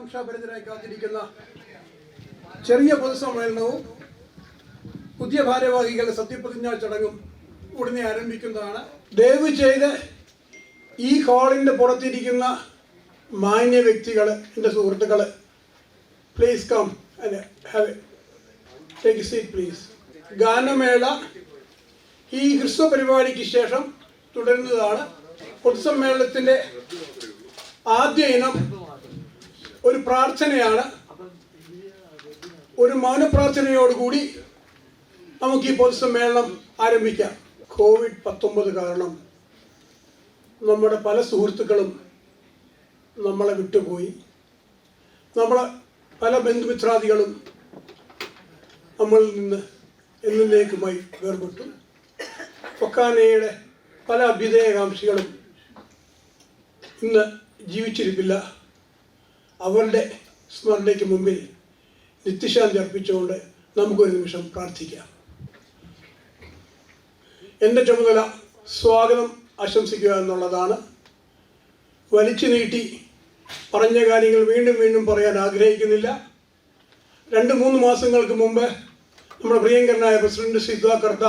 ആകാംക്ഷാഭരിതരായി കാത്തിരിക്കുന്ന ചെറിയ പൊതുസമ്മേളനവും പുതിയ ഭാരവാഹികളുടെ സത്യപ്രതിജ്ഞാ ചടങ്ങും ഉടനെ ആരംഭിക്കുന്നതാണ്. ദയവ് ചെയ്ത് ഈ ഹാളിൻ്റെ പുറത്തിരിക്കുന്ന മാന്യ വ്യക്തികൾ, എൻ്റെ സുഹൃത്തുക്കൾ, please come and have take a seat please. ഗാനമേള ഈ ഹ്രസ്വ പരിപാടിക്ക് ശേഷം തുടരുന്നതാണ്. പൊതുസമ്മേളനത്തിൻ്റെ ആദ്യ ഇനം ഒരു പ്രാർത്ഥനയാണ്. ഒരു മൗനപ്രാർത്ഥനയോടുകൂടി നമുക്ക് ഈ പൊതുസമ്മേളനം ആരംഭിക്കാം. COVID-19 കാരണം നമ്മുടെ പല സുഹൃത്തുക്കളും നമ്മളെ വിട്ടുപോയി. നമ്മളെ പല ബന്ധുമിത്രാദികളും നമ്മളിൽ നിന്ന് എന്നേക്കുമായി വേർപെട്ടു. ഫൊക്കാനയുടെ പല അഭ്യുദയകാംക്ഷികളും ഇന്ന് ജീവിച്ചിരിപ്പില്ല. അവരുടെ സ്മരണയ്ക്ക് മുമ്പിൽ നിത്യശാന്തി അർപ്പിച്ചുകൊണ്ട് നമുക്കൊരു നിമിഷം പ്രാർത്ഥിക്കാം. എൻ്റെ ചുമതല സ്വാഗതം ആശംസിക്കുക എന്നുള്ളതാണ്. വലിച്ചു നീട്ടി പറഞ്ഞ കാര്യങ്ങൾ വീണ്ടും വീണ്ടും പറയാൻ ആഗ്രഹിക്കുന്നില്ല. 2-3 മാസങ്ങൾക്ക് മുമ്പ് നമ്മുടെ പ്രിയങ്കരനായ പ്രസിഡന്റ് സുധാകർത്ത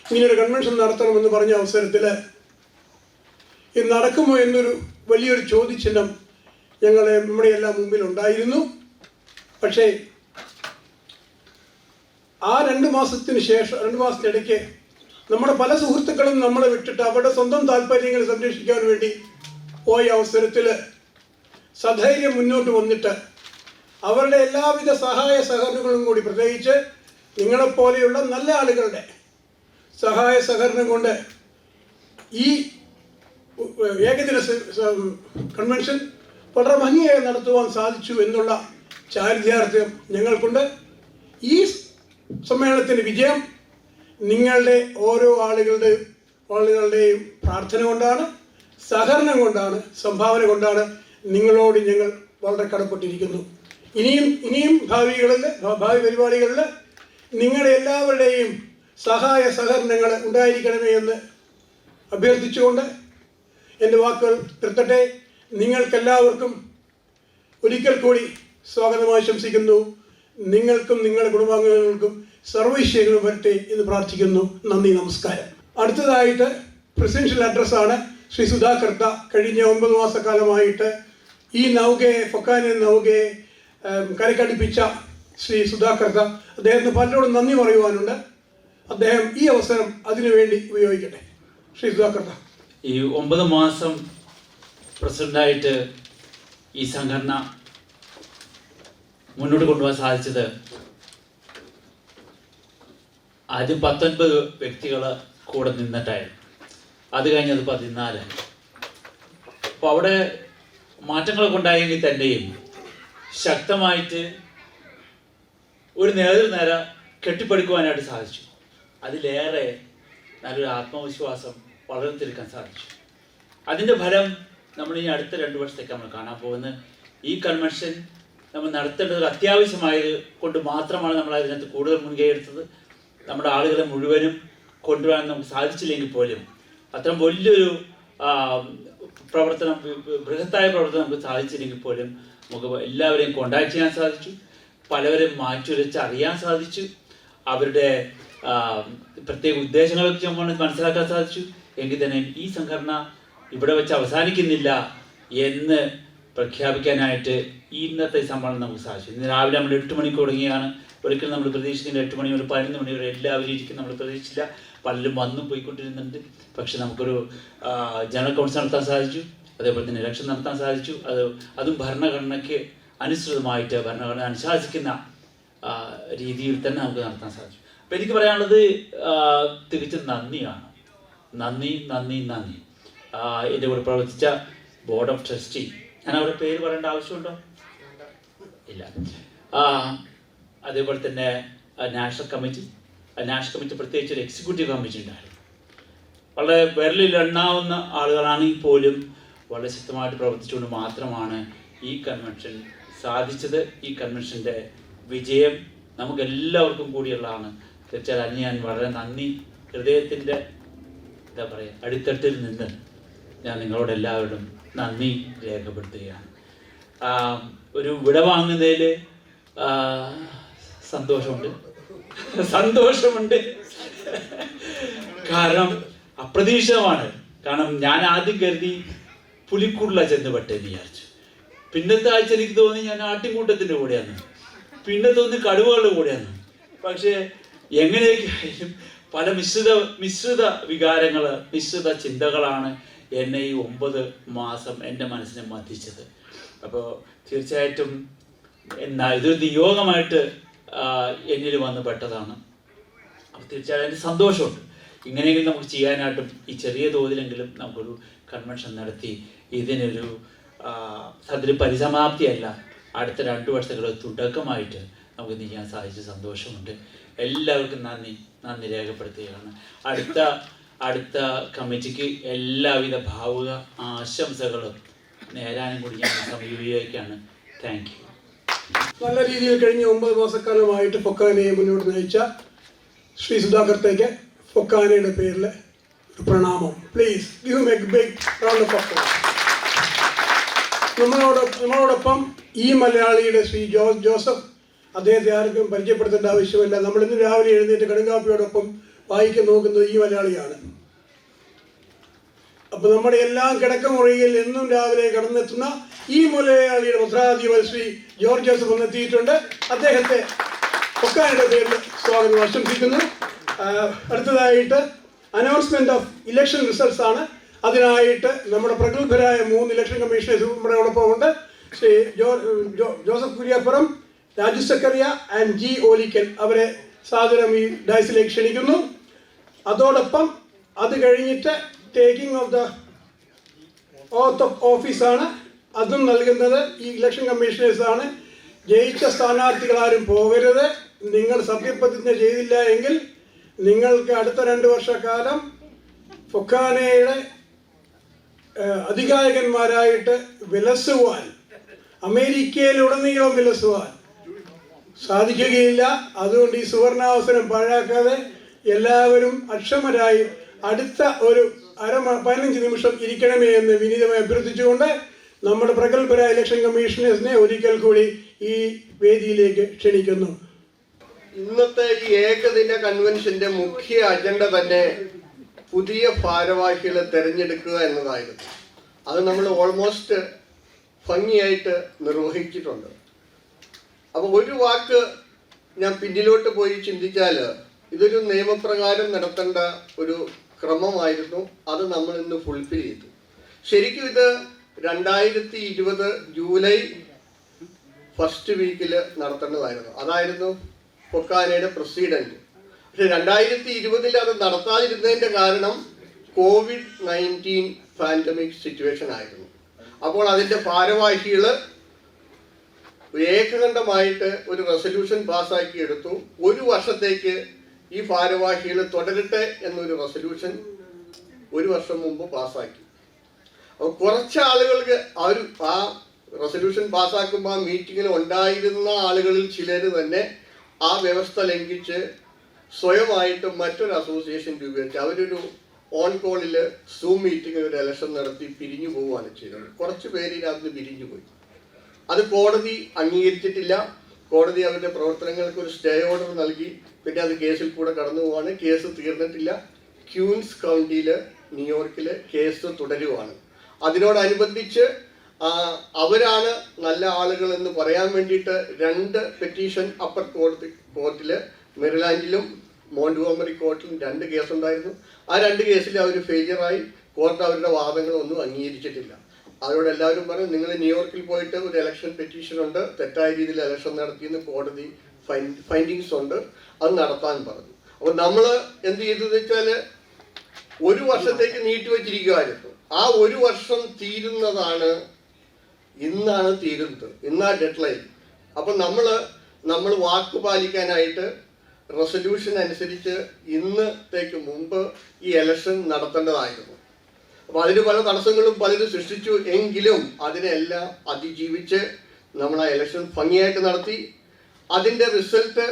ഇങ്ങനൊരു കൺവെൻഷൻ നടത്തണമെന്ന് പറഞ്ഞ അവസരത്തിൽ ഇത് നടക്കുമോ എന്നൊരു വലിയൊരു ചോദ്യചിഹ്നം നമ്മുടെ എല്ലാം മുമ്പിൽ ഉണ്ടായിരുന്നു. പക്ഷേ ആ 2 മാസത്തിന് ശേഷം 2 മാസത്തിനിടയ്ക്ക് നമ്മുടെ പല സുഹൃത്തുക്കളും നമ്മളെ വിട്ടിട്ട് അവരുടെ സ്വന്തം താല്പര്യങ്ങൾ സംരക്ഷിക്കാൻ വേണ്ടി പോയ അവസരത്തിൽ സധൈര്യം മുന്നോട്ട് വന്നിട്ട് അവരുടെ എല്ലാവിധ സഹായ സഹകരണങ്ങളും കൂടി, പ്രത്യേകിച്ച് നിങ്ങളെപ്പോലെയുള്ള നല്ല ആളുകളുടെ സഹായ സഹകരണം കൊണ്ട് ഈ ഏകദിന കൺവെൻഷൻ വളരെ ഭംഗിയായി നടത്തുവാൻ സാധിച്ചു എന്നുള്ള ചാരിതാർത്ഥ്യം ഞങ്ങൾക്കുണ്ട്. ഈ സമ്മേളനത്തിൻ്റെ വിജയം നിങ്ങളുടെ ഓരോ ആളുകളുടെയും പ്രാർത്ഥന കൊണ്ടാണ്, സഹകരണം കൊണ്ടാണ്, സംഭാവന കൊണ്ടാണ്. നിങ്ങളോട് ഞങ്ങൾ വളരെ കടപ്പെട്ടിരിക്കുന്നു. ഇനിയും ഭാവി പരിപാടികളിൽ നിങ്ങളുടെ എല്ലാവരുടെയും സഹായ സഹകരണങ്ങൾ ഉണ്ടായിരിക്കണമേ എന്ന് അഭ്യർത്ഥിച്ചുകൊണ്ട് എൻ്റെ വാക്കുകൾ നിർത്തട്ടെ. നിങ്ങൾക്കെല്ലാവർക്കും ഒരിക്കൽ കൂടി സ്വാഗതം ആശംസിക്കുന്നു. നിങ്ങൾക്കും നിങ്ങളുടെ കുടുംബാംഗങ്ങൾക്കും സർവൈശ്വര്യങ്ങളും വരട്ടെ എന്ന് പ്രാർത്ഥിക്കുന്നു. നന്ദി, നമസ്കാരം. അടുത്തതായിട്ട് പ്രസിഡൻഷ്യൽ അഡ്രസ്സാണ് ശ്രീ സുധാകർത്ത. കഴിഞ്ഞ 9 മാസക്കാലമായിട്ട് ഈ നൗകയെ, ഫൊക്കാന നൗകയെ കരക്കടിപ്പിച്ച ശ്രീ സുധാകർത്ത, അദ്ദേഹത്തിന് പലരോടും നന്ദി പറയുവാനുണ്ട്. അദ്ദേഹം ഈ അവസരം അതിനുവേണ്ടി ഉപയോഗിക്കട്ടെ. ശ്രീ സുധാകർത്ത. ഈ 9 മാസം പ്രസിഡന്റായിട്ട് ഈ സംഘടന മുന്നോട്ട് കൊണ്ടുപോകാൻ സാധിച്ചത് ആദ്യം 19 വ്യക്തികൾ കൂടെ നിന്നിട്ടായിരുന്നു. അത് കഴിഞ്ഞത് 14. അപ്പോൾ അവിടെ മാറ്റങ്ങളൊക്കെ ഉണ്ടായെങ്കിൽ തന്നെയും ശക്തമായിട്ട് ഒരു നേതൃനിര കെട്ടിപ്പടുക്കുവാനായിട്ട് സാധിച്ചു. അതിലേറെ നല്ലൊരു ആത്മവിശ്വാസം വളർത്തിയെടുക്കാൻ സാധിച്ചു. അതിൻ്റെ ഫലം നമ്മൾ ഈ അടുത്ത 2 വർഷത്തേക്ക് നമ്മൾ കാണാൻ പോകുന്നത്. ഈ കൺവെൻഷൻ നമ്മൾ നടത്തേണ്ടത് അത്യാവശ്യമായത് കൊണ്ട് മാത്രമാണ് നമ്മൾ അതിനകത്ത് കൂടുതൽ മുൻകൈ എടുത്തത്. നമ്മുടെ ആളുകളെ മുഴുവനും കൊണ്ടുവരാൻ നമുക്ക് സാധിച്ചില്ലെങ്കിൽ പോലും അത്തരം വലിയൊരു പ്രവർത്തനം, ബൃഹത്തായ പ്രവർത്തനം നമുക്ക് സാധിച്ചില്ലെങ്കിൽ പോലും നമുക്ക് എല്ലാവരെയും കോണ്ടാക്ട് ചെയ്യാൻ സാധിച്ചു. പലവരെയും മാറ്റുരച്ച് അറിയാൻ സാധിച്ചു. അവരുടെ പ്രത്യേക ഉദ്ദേശങ്ങളൊക്കെ നമ്മൾ മനസ്സിലാക്കാൻ സാധിച്ചു. എങ്കിൽ തന്നെ ഈ സംഘടന ഇവിടെ വെച്ച് അവസാനിക്കുന്നില്ല എന്ന് പ്രഖ്യാപിക്കാനായിട്ട് ഇന്നത്തെ സമ്മേളനം നമുക്ക് സാധിച്ചു. ഇന്ന് രാവിലെ നമ്മൾ 8 മണിക്ക് തുടങ്ങിയാണ്. ഒരിക്കലും നമ്മൾ പ്രതീക്ഷിക്കുന്ന 8 മണി മുതൽ 11 മണി വരെ എല്ലാവരും ഇരിക്കും നമ്മൾ പ്രതീക്ഷിച്ചില്ല. പലരും വന്നും പോയിക്കൊണ്ടിരുന്നുണ്ട്. പക്ഷെ നമുക്കൊരു ജനറൽ കൗൺസിൽ നടത്താൻ സാധിച്ചു. അതേപോലെ തന്നെ ഇലക്ഷൻ നടത്താൻ സാധിച്ചു. അതും ഭരണഘടനയ്ക്ക് അനുസൃതമായിട്ട്, ഭരണഘടന അനുശാസിക്കുന്ന രീതിയിൽ തന്നെ നമുക്ക് നടത്താൻ സാധിച്ചു. അപ്പം എനിക്ക് പറയാനുള്ളത് തികച്ചും നന്ദിയാണ്. നന്ദി. എൻ്റെ കൂടെ പ്രവർത്തിച്ച ബോർഡ് ഓഫ് ട്രസ്റ്റി, ഞാൻ അവരുടെ പേര് പറയേണ്ട ആവശ്യമുണ്ടോ? ഇല്ല. അതേപോലെ തന്നെ നാഷണൽ കമ്മിറ്റി പ്രത്യേകിച്ച് ഒരു എക്സിക്യൂട്ടീവ് കമ്മിറ്റി ഉണ്ടായിരുന്നു. വളരെ വിരലിൽ എണ്ണാവുന്ന ആളുകളാണെങ്കിൽ പോലും വളരെ ശക്തമായിട്ട് പ്രവർത്തിച്ചുകൊണ്ട് മാത്രമാണ് ഈ കൺവെൻഷൻ സാധിച്ചത്. ഈ കൺവെൻഷൻ്റെ വിജയം നമുക്കെല്ലാവർക്കും കൂടിയുള്ളതാണ്. തീർച്ചയായും അതിന് ഞാൻ വളരെ നന്ദി, ഹൃദയത്തിൻ്റെ അടിത്തട്ടിൽ നിന്ന് ഞാൻ നിങ്ങളോട് എല്ലാവരോടും നന്ദി രേഖപ്പെടുത്തുകയാണ്. ഒരു വിട വാങ്ങുന്നതിൽ സന്തോഷമുണ്ട്. കാരണം അപ്രതീക്ഷിതമാണ്. കാരണം ഞാൻ ആദ്യം കരുതി പുലിക്കുള്ള ചെന്ന് പെട്ടെന്ന് വിചാരിച്ചു. പിന്നത്തെ ആഴ്ച എനിക്ക് തോന്നി ഞാൻ ആട്ടിൻകൂട്ടത്തിൻ്റെ കൂടെയാണ്, പിന്നെ തോന്നി കടുവകളുടെ കൂടെയാണ്. പക്ഷേ എങ്ങനെയൊക്കെയായാലും പല മിശ്രിത വികാരങ്ങൾ, മിശ്രിത ചിന്തകളാണ് എന്നെ ഈ 9 മാസം എൻ്റെ മനസ്സിനെ മതിച്ചത്. അപ്പോൾ തീർച്ചയായിട്ടും ഇതൊരു നിയോഗമായിട്ട് എന്നിൽ വന്ന് പെട്ടതാണ്. അപ്പോൾ തീർച്ചയായിട്ടും എനിക്ക് സന്തോഷമുണ്ട്. ഇങ്ങനെയെങ്കിലും നമുക്ക് ചെയ്യാനായിട്ടും ഈ ചെറിയ തോതിലെങ്കിലും നമുക്കൊരു കൺവെൻഷൻ നടത്തി ഇതിനൊരു അതിന് പരിസമാപ്തിയല്ല, അടുത്ത 2 വർഷങ്ങളുടെ തുടക്കമായിട്ട് നമുക്ക് ചെയ്യാൻ സാധിച്ച സന്തോഷമുണ്ട്. എല്ലാവർക്കും നന്ദി രേഖപ്പെടുത്തുകയാണ്. അടുത്ത കമ്മിറ്റിക്ക് എല്ലാവിധ ഭാവുക ആശംസകളും നേരാനും കൂടി ഞാൻ സമീപിക്കുകയാണ്. Thank you. നല്ല രീതിയിൽ കഴിഞ്ഞ 9 മാസക്കാലമായിട്ട് ഫൊക്കാനയെ മുന്നോട്ട് നയിച്ച ശ്രീ സുധാകർത്തേക്ക് ഫൊക്കാനയുടെ പേരിൽ ഒരു പ്രണാമം. Please give a big round of applause. നമ്മളോടൊപ്പം ഈ മലയാളിയുടെ ശ്രീ ജോസഫ്, അദ്ദേഹത്തെ ആർക്കും പരിചയപ്പെടുത്തേണ്ട ആവശ്യമില്ല. നമ്മൾ ഇന്ന് രാവിലെ എഴുന്നേറ്റ് കടുങ്കാപ്പിയോടൊപ്പം വായിക്കാൻ നോക്കുന്നത് ഈ മലയാളിയാണ്. അപ്പൊ നമ്മുടെ എല്ലാം കിടക്കമുറിയിൽ എന്നും രാവിലെ കടന്നെത്തുന്ന ഈ മലയാളിയുടെ പത്രാധിപർ ശ്രീ ജോർജ് ജോസഫ് എന്നെത്തിയിട്ടുണ്ട്. അദ്ദേഹത്തെ ഫൊക്കാനയുടെ പേരിൽ സ്വാഗതം ആശംസിക്കുന്നു. അടുത്തതായിട്ട് അനൗൺസ്മെന്റ് ഓഫ് ഇലക്ഷൻ റിസൾട്ട്സ് ആണ്. അതിനായിട്ട് നമ്മുടെ പ്രഗത്ഭരായ 3 ഇലക്ഷൻ കമ്മീഷണേഴ്സ് നമ്മുടെ ഒപ്പം ഉണ്ട്. Shri Joseph Kuriappuram, Raju Zachariah and G Olickal. അവരെ സാദരം ഈ ഡയസിലേക്ക് ക്ഷണിക്കുന്നു. അതോടൊപ്പം അത് കഴിഞ്ഞിട്ട് taking of the oath of ഓഫീസാണ്. അതും നൽകുന്നത് ഈ ഇലക്ഷൻ കമ്മീഷണേഴ്സ് ആണ്. ജയിച്ച സ്ഥാനാർത്ഥികളാരും പോകരുത്. നിങ്ങൾ സത്യപ്രതിജ്ഞ ചെയ്തില്ല എങ്കിൽ നിങ്ങൾക്ക് അടുത്ത 2 വർഷക്കാലം ഫൊക്കാനയുടെ അധികായകന്മാരായിട്ട് വിലസുവാൻ, അമേരിക്കയിലുടനീളം വിലസുവാൻ സാധിക്കുകയില്ല. അതുകൊണ്ട് ഈ സുവർണാവസരം പാഴാക്കാതെ എല്ലാവരും അക്ഷമരായി അടുത്ത ഒരു 15 നിമിഷം ഇരിക്കണമേ എന്ന് വിനീതമായി അഭ്യർത്ഥിച്ചുകൊണ്ട് നമ്മുടെ പ്രഗത്ഭരായ ഇലക്ഷൻ കമ്മീഷണേഴ്സിനെ ഒരിക്കൽ കൂടി ഈ വേദിയിലേക്ക് ക്ഷണിക്കുന്നു. ഇന്നത്തെ ഈ ഏകദിന കൺവെൻഷന്റെ മുഖ്യ അജണ്ട തന്നെ പുതിയ ഭാരവാഹികളെ തെരഞ്ഞെടുക്കുക എന്നതായിരുന്നു. അത് നമ്മൾ ഓൾമോസ്റ്റ് ഭംഗിയായിട്ട് നിർവഹിച്ചിട്ടുണ്ട്. അപ്പോൾ ഒരു വാക്ക് ഞാൻ പിന്നിലോട്ട് പോയി ചിന്തിച്ചാൽ ഇതൊരു നിയമപ്രകാരം നടത്തേണ്ട ഒരു ക്രമമായിരുന്നു. അത് നമ്മൾ ഇന്ന് ഫുൾഫിൽ ചെയ്തു. ശരിക്കും ഇത് 2020 ജൂലൈ ഫസ്റ്റ് വീക്കിൽ നടത്തേണ്ടതായിരുന്നു. അതായിരുന്നു ഫൊക്കാനയുടെ പ്രസിഡന്റ്. പക്ഷെ 2020 അത് നടത്താതിരുന്നതിന്റെ കാരണം COVID-19 പാൻഡമിക് സിറ്റുവേഷൻ ആയിരുന്നു. അപ്പോൾ അതിന്റെ ഭാരവാഹികൾ ഏകകണ്ഠമായിട്ട് ഒരു റെസൊല്യൂഷൻ പാസ്സാക്കി എടുത്തു. 1 വർഷത്തേക്ക് ഈ ഭാരവാഹികൾ തുടരട്ടെ എന്നൊരു റെസൊല്യൂഷൻ 1 വർഷം മുമ്പ് പാസ്സാക്കി. അപ്പോൾ കുറച്ച് ആളുകൾക്ക് ആ റെസൊല്യൂഷൻ പാസ്സാക്കുമ്പോൾ ആ മീറ്റിങ്ങിൽ ഉണ്ടായിരുന്ന ആളുകളിൽ ചിലർ തന്നെ ആ വ്യവസ്ഥ ലംഘിച്ച് സ്വയമായിട്ട് മറ്റൊരു അസോസിയേഷൻ രൂപീകരിച്ച് അവരൊരു ഓൺ കോളിൽ സൂം മീറ്റിംഗ് ഒരു ഇലക്ഷൻ നടത്തി പിരിഞ്ഞു പോവുകയാണ് ചെയ്തത്. കുറച്ച് പേര് ഇതിനകത്ത് പിരിഞ്ഞു പോയി. അത് കോടതി അംഗീകരിച്ചിട്ടില്ല. കോടതി അവരുടെ പ്രവർത്തനങ്ങൾക്ക് ഒരു സ്റ്റേ ഓർഡർ നൽകി. പിന്നെ അത് കേസിൽ കൂടെ കടന്നു പോവാണ്. കേസ് തീർന്നിട്ടില്ല. ക്യൂൻസ് കൗണ്ടിയിൽ ന്യൂയോർക്കിൽ കേസ് തുടരുവാണ്. അതിനോടനുബന്ധിച്ച് അവരാണ് നല്ല ആളുകൾ എന്ന് പറയാൻ വേണ്ടിയിട്ട് 2 പെറ്റീഷൻ അപ്പർ കോർട്ടിൽ മെറിലാൻഡിലും മോണ്ട്ഗോമറി കോർട്ടിലും 2 കേസുണ്ടായിരുന്നു. ആ 2 കേസിൽ അവർ ഫെയിലിയറായി. കോർട്ട് അവരുടെ വാദങ്ങളൊന്നും അംഗീകരിച്ചിട്ടില്ല. അവരോട് എല്ലാവരും പറഞ്ഞു, നിങ്ങൾ ന്യൂയോർക്കിൽ പോയിട്ട് ഒരു ഇലക്ഷൻ പെറ്റീഷൻ ഉണ്ട്, തെറ്റായ രീതിയിൽ ഇലക്ഷൻ നടത്തിയെന്ന് കോടതി ഫൈൻഡിങ്സ് ഉണ്ട്, അത് നടത്താൻ പറഞ്ഞു. അപ്പോൾ നമ്മൾ എന്ത് ചെയ്തതെന്ന് വെച്ചാൽ 1 വർഷത്തേക്ക് നീട്ടിവെച്ചിരിക്കുമായിരുന്നു. ആ 1 വർഷം തീരുന്നതാണ് ഇന്നാണ് തീരുന്നത്. ഇന്നാ ഡെഡ് ലൈൻ. അപ്പം നമ്മൾ വാക്ക് പാലിക്കാനായിട്ട് റെസൊല്യൂഷൻ അനുസരിച്ച് ഇന്നത്തേക്ക് മുമ്പ് ഈ ഇലക്ഷൻ നടത്തേണ്ടതായിരുന്നു. അപ്പോൾ അതിന് പല തടസ്സങ്ങളും പലരും സൃഷ്ടിച്ചു. എങ്കിലും അതിനെല്ലാം അതിജീവിച്ച് നമ്മൾ ആ ഇലക്ഷൻ ഭംഗിയായിട്ട് നടത്തി. അതിൻ്റെ റിസൾട്ട്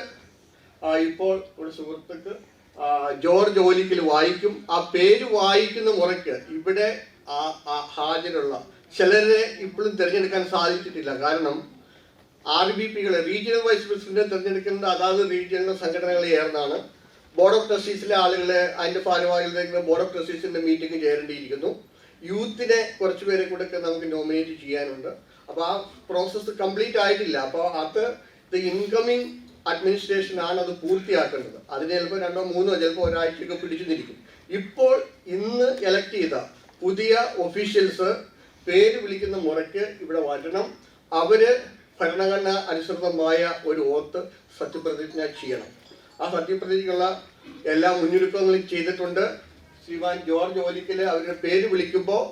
ഇപ്പോൾ ഒരു സുഹൃത്തുക്ക് ജോർജ് ഓലിക്കൽ വായിക്കും. ആ പേര് വായിക്കുന്ന മുറയ്ക്ക് ഇവിടെ ഹാജരുള്ള ചിലരെ ഇപ്പോഴും തിരഞ്ഞെടുക്കാൻ സാധിച്ചിട്ടില്ല. കാരണം RVPകളെ റീജിയണൽ വൈസ് പ്രസിഡന്റിനെ തിരഞ്ഞെടുക്കുന്നത് അതാത് റീജിയണൽ സംഘടനകളെ ചേർന്നാണ്. ബോർഡ് ഓഫ് ട്രസ്റ്റീസിലെ ആളുകളെ അതിൻ്റെ ഭാരവാഹികളുടെ ബോർഡ് ഓഫ് ട്രസ്റ്റീസിൻ്റെ മീറ്റിംഗ് ചേരേണ്ടിയിരിക്കുന്നു. യൂത്തിനെ കുറച്ച് പേരെ കൂടെ നമുക്ക് നോമിനേറ്റ് ചെയ്യാനുണ്ട്. അപ്പോൾ ആ പ്രോസസ്സ് കംപ്ലീറ്റ് ആയിട്ടില്ല. അപ്പോൾ അത് ഇൻകമിങ് അഡ്മിനിസ്ട്രേഷൻ ആണ് അത് പൂർത്തിയാക്കേണ്ടത്. അതിന് ചിലപ്പോൾ 2 or 3 ചിലപ്പോൾ ഒരാഴ്ചയൊക്കെ പിടിച്ചു നിൽക്കും. ഇപ്പോൾ ഇന്ന് എലക്ട് ചെയ്ത പുതിയ ഒഫീഷ്യൽസ് പേര് വിളിക്കുന്ന മുറയ്ക്ക് ഇവിടെ വരണം. അവര് ഭരണഘടന അനുസൃതമായ ഒരു ഓത്ത് സത്യപ്രതിജ്ഞ ചെയ്യണം. ആ സത്യപ്രതിജ്ഞയ്ക്കുള്ള എല്ലാ മുന്നൊരുക്കങ്ങളും ചെയ്തിട്ടുണ്ട്. ശ്രീമാൻ ജോർജ് ഓലിക്കൽ അവരുടെ പേര് വിളിക്കുമ്പോൾ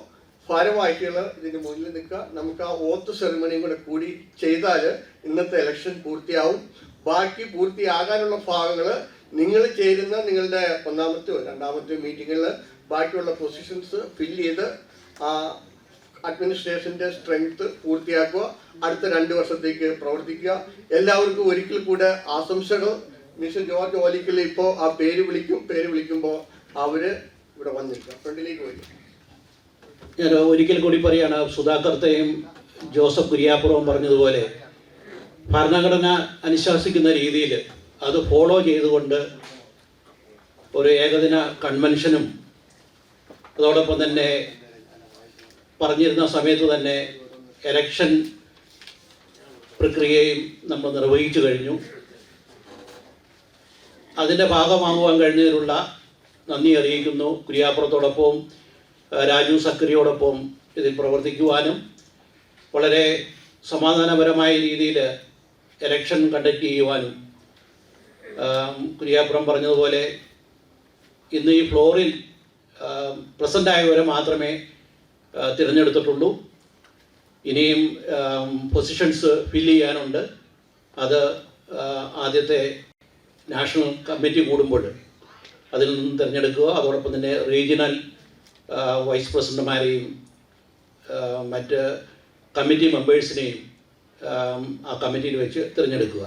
ഭാരവാഹികൾ ഇതിന് മുന്നിൽ നിൽക്കുക. നമുക്ക് ആ ഓത്ത് സെറിമണിയും കൂടി ചെയ്താൽ ഇന്നത്തെ ഇലക്ഷൻ പൂർത്തിയാവും. ബാക്കി പൂർത്തിയാകാനുള്ള ഭാഗങ്ങൾ നിങ്ങൾ ചേരുന്ന നിങ്ങളുടെ 1ാമത്തെയോ 2ാമത്തെയോ മീറ്റിങ്ങിൽ ബാക്കിയുള്ള പൊസിഷൻസ് ഫില്ല് ചെയ്ത് ആ അഡ്മിനിസ്ട്രേഷൻ്റെ സ്ട്രെങ്ത് പൂർത്തിയാക്കുക. അടുത്ത 2 വർഷത്തേക്ക് പ്രവർത്തിക്കുക. എല്ലാവർക്കും ഒരിക്കൽ കൂടെ ആശംസകൾ. മിസ്റ്റർ ജോർജ് ഓലിക്കൽ ഇപ്പോൾ ആ പേര് വിളിക്കുമ്പോൾ അവര് ഇവിടെ വന്നിരിക്കുക. ഫ്രണ്ടിലേക്ക് പോയി. ഞാൻ ഒരിക്കൽ കൂടി പറയാണ്, സുധാകർത്തയും ജോസഫ് കുര്യാപ്പുറവും പറഞ്ഞതുപോലെ ഭരണഘടന അനുശാസിക്കുന്ന രീതിയിൽ അത് ഫോളോ ചെയ്തുകൊണ്ട് ഒരു ഏകദിന കൺവെൻഷനും അതോടൊപ്പം തന്നെ പറഞ്ഞിരുന്ന സമയത്ത് തന്നെ എലക്ഷൻ പ്രക്രിയയും നമ്മൾ നിർവഹിച്ചു കഴിഞ്ഞു. അതിൻ്റെ ഭാഗമാകുവാൻ കഴിഞ്ഞതിലുള്ള നന്ദി അറിയിക്കുന്നു. കുര്യാപ്പുറത്തോടൊപ്പം രാജു സക്രിയോടൊപ്പം ഇതിൽ പ്രവർത്തിക്കുവാനും വളരെ സമാധാനപരമായ രീതിയിൽ എലക്ഷൻ കണ്ടക്ട് ചെയ്യുവാനും കുര്യാപ്പുറം പറഞ്ഞതുപോലെ ഇന്ന് ഈ ഫ്ലോറിൽ പ്രസൻ്റായവരെ മാത്രമേ തിരഞ്ഞെടുത്തിട്ടുള്ളൂ. ഇനിയും പൊസിഷൻസ് ഫില്ല് ചെയ്യാനുണ്ട്. അത് ആദ്യത്തെ നാഷണൽ കമ്മിറ്റി കൂടുമ്പോൾ അതിൽ നിന്നും തിരഞ്ഞെടുക്കുക. അതോടൊപ്പം തന്നെ റീജിയണൽ വൈസ് പ്രസിഡന്റുമാരെയും മറ്റ് കമ്മിറ്റി മെമ്പേഴ്സിനെയും ആ കമ്മിറ്റിയിൽ വെച്ച് തിരഞ്ഞെടുക്കുക.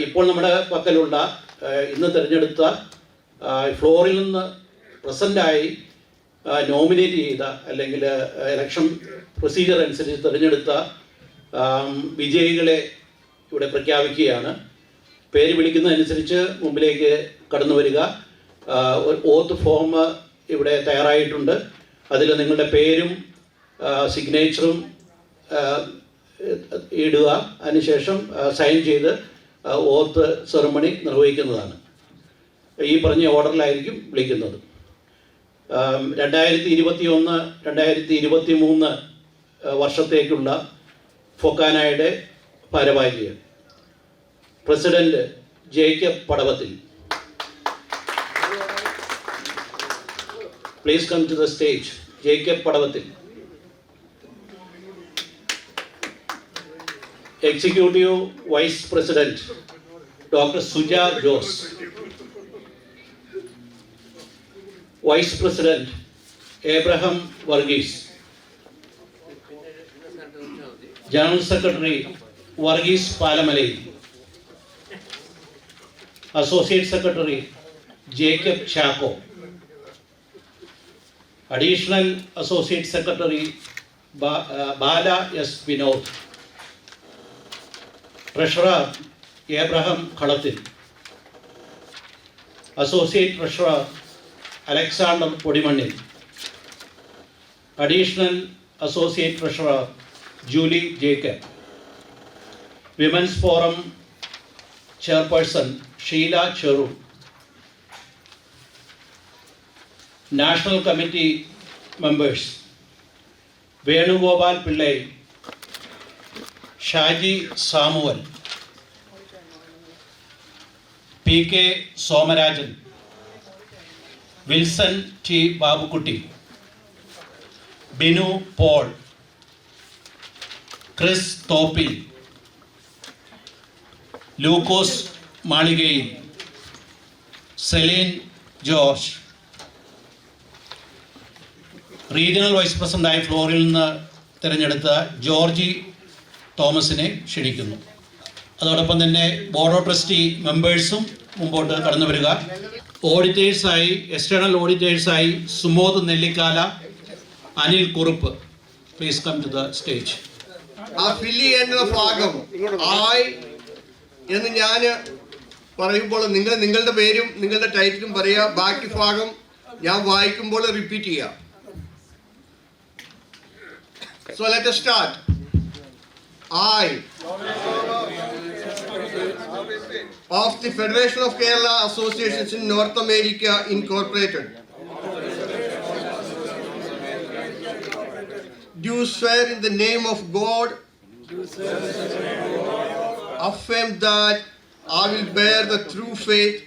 ഇപ്പോൾ നമ്മുടെ പക്കലുള്ള ഇന്ന് തിരഞ്ഞെടുത്ത ഫ്ലോറിൽ നിന്ന് പ്രസൻ്റായി നോമിനേറ്റ് ചെയ്ത അല്ലെങ്കിൽ ഇലക്ഷൻ പ്രൊസീജിയർ അനുസരിച്ച് തിരഞ്ഞെടുത്ത വിജയികളെ ഇവിടെ പ്രഖ്യാപിക്കുകയാണ്. പേര് വിളിക്കുന്നതനുസരിച്ച് മുമ്പിലേക്ക് കടന്നു വരിക. ഒരു ഓത്ത് ഫോം ഇവിടെ തയ്യാറായിട്ടുണ്ട്. അതിൽ നിങ്ങളുടെ പേരും സിഗ്നേച്ചറും ഇടുക. അതിനുശേഷം സൈൻ ചെയ്ത് ഓത്ത് സെറിമണി നിർവഹിക്കുന്നതാണ്. ഈ പറഞ്ഞ ഓർഡറിലായിരിക്കും വിളിക്കുന്നത്. 2021-2023 വർഷത്തേക്കുള്ള ഫൊക്കാനയുടെ ഭാരവാഹികൾ president Jacob Padavathil. Please come to the stage. Jacob Padavathil. Executive Vice President Dr. Suja Jose. Vice President Abraham Varghese. General Secretary Varghese Palamalai. Associate Secretary Jacob Chako. Additional Associate Secretary Bala S. Vinod. Treasurer Abraham Khalathil. Associate Treasurer Alexander Podimanil. Additional Associate Treasurer Julie Jacob. Women's Forum Chairperson Sheila Cheru. National Committee members Venugopal Pillai, Shaji Samuel, P.K. Somarajan, Wilson T. Babukutti, Binu Paul, Chris Topil, Lucas Maligai, Celine Josh. Regional vice പ്രസിഡൻ്റായ ഫ്ലോറിൽ നിന്ന് തിരഞ്ഞെടുത്ത Georgy തോമസിനെ ക്ഷണിക്കുന്നു. അതോടൊപ്പം തന്നെ board of trustee മെമ്പേഴ്സും മുമ്പോട്ട് കടന്നു വരിക. ഓഡിറ്റേഴ്സായി എക്സ്റ്റേണൽ ഓഡിറ്റേഴ്സായി Sumod Nellikkala, Anil Kurup. please come to the stage. Affiliated ഭാഗം ആയി എന്ന് ഞാൻ പറയുമ്പോൾ നിങ്ങളുടെ പേരും നിങ്ങളുടെ ടൈറ്റിലും പറയുക. ബാക്കി ഭാഗം ഞാൻ വായിക്കുമ്പോൾ റിപ്പീറ്റ് ചെയ്യാം. So let us start. I of the Federation of Kerala Associations in North America Incorporated do swear in the name of God, affirm that I will bear the true faith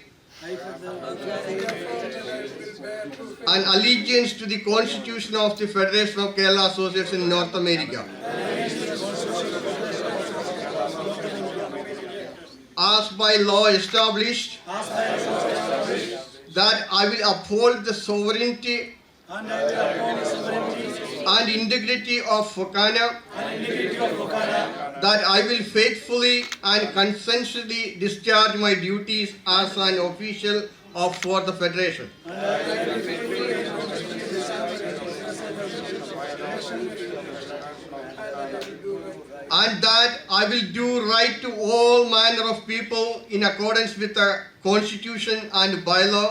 and allegiance to the Constitution of the Federation of Kerala Association in North America, as by law established, that I will uphold the sovereignty and integrity of Fokana, that I will faithfully and conscientiously discharge my duties as an official for the Federation. And that I will do right to all manner of people in accordance with the Constitution and bylaw,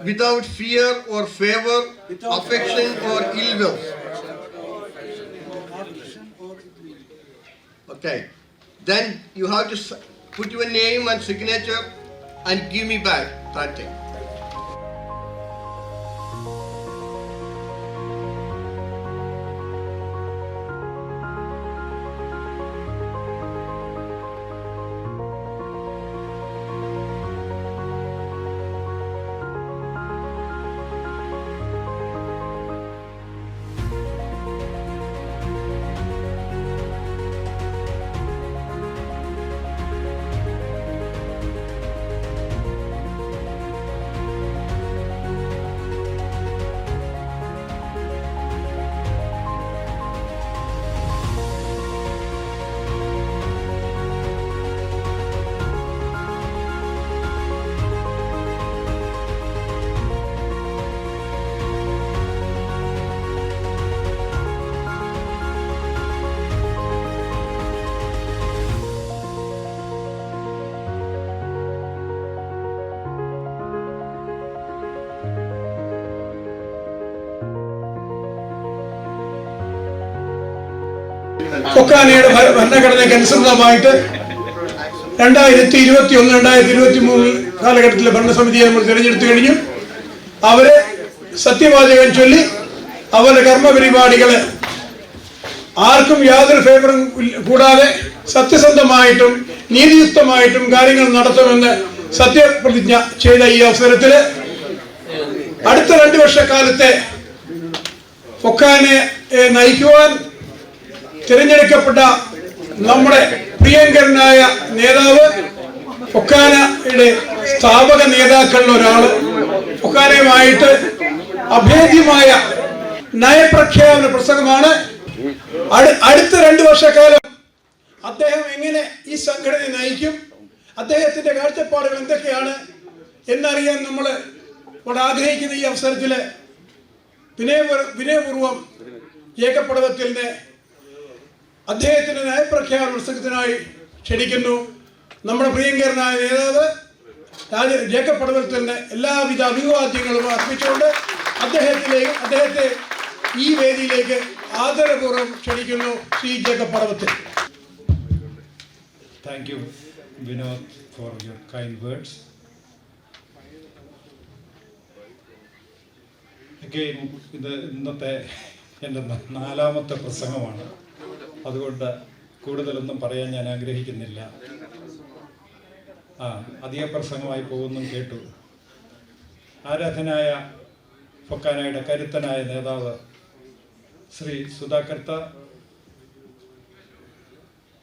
without fear or favor, affection or ill will. Okay. Then you have to put your name and signature and give me back that thing. ഫൊക്കാനയുടെ ഭരണഘടനയ്ക്ക് അനുസൃതമായിട്ട് 2021-2023 കാലഘട്ടത്തിലെ ഭരണസമിതിയെ നമ്മൾ തിരഞ്ഞെടുത്തു കഴിഞ്ഞു. അവരെ സത്യവാചകം ചൊല്ലി അവരുടെ കർമ്മപരിപാടികള് ആർക്കും യാതൊരു ഫേവറും കൂടാതെ സത്യസന്ധമായിട്ടും നീതിയുക്തമായിട്ടും കാര്യങ്ങൾ നടത്തുമെന്ന് സത്യപ്രതിജ്ഞ ചെയ്ത ഈ അവസരത്തില് അടുത്ത 2 വർഷക്കാലത്തെ ഫൊക്കാനെ നയിക്കുവാൻ തിരഞ്ഞെടുക്കപ്പെട്ട നമ്മുടെ പ്രിയങ്കരനായ നേതാവ്, ഫൊക്കാനയുടെ സ്ഥാപക നേതാക്കളിൽ ഒരാള്, ഫൊക്കാനയുമായിട്ട് അഭേദ്യമായ നയപ്രഖ്യാപന പ്രസംഗമാണ്. അടുത്ത 2 വർഷക്കാലം അദ്ദേഹം എങ്ങനെ ഈ സംഘടന നയിക്കും, അദ്ദേഹത്തിന്റെ കാഴ്ചപ്പാടുകൾ എന്തൊക്കെയാണ് എന്നറിയാൻ നമ്മൾ ഇവിടെ ആഗ്രഹിക്കുന്ന ഈ അവസരത്തിൽ വിനയപൂർവം ജേക്കബ് പടവത്തിലിനെ അദ്ദേഹത്തിന്റെ നയപ്രഖ്യാപന പ്രസംഗത്തിനായി ക്ഷണിക്കുന്നു. നമ്മുടെ പ്രിയങ്കരനായ നേതാവ് ജേക്കബ് പടവത്തിലിന്റെ എല്ലാവിധ അഭിവാദ്യങ്ങളും അർപ്പിച്ചുകൊണ്ട് അദ്ദേഹത്തെ ഈ വേദിയിലേക്ക് ആദരപൂർവ്വം ക്ഷണിക്കുന്നു. Shri Jacob Padavathil. Thank you, Vinod, for your kind words. Again, ഇന്നത്തെ എൻ്റെ 4ാമത്തെ പ്രസംഗമാണ്. അതുകൊണ്ട് കൂടുതലൊന്നും പറയാൻ ഞാൻ ആഗ്രഹിക്കുന്നില്ല. അധിക പ്രസംഗമായി പോകുന്നു കേട്ടു. ആരാധനായ ഫൊക്കാനയുടെ കരുത്തനായ നേതാവ് Shri Sudhakartha,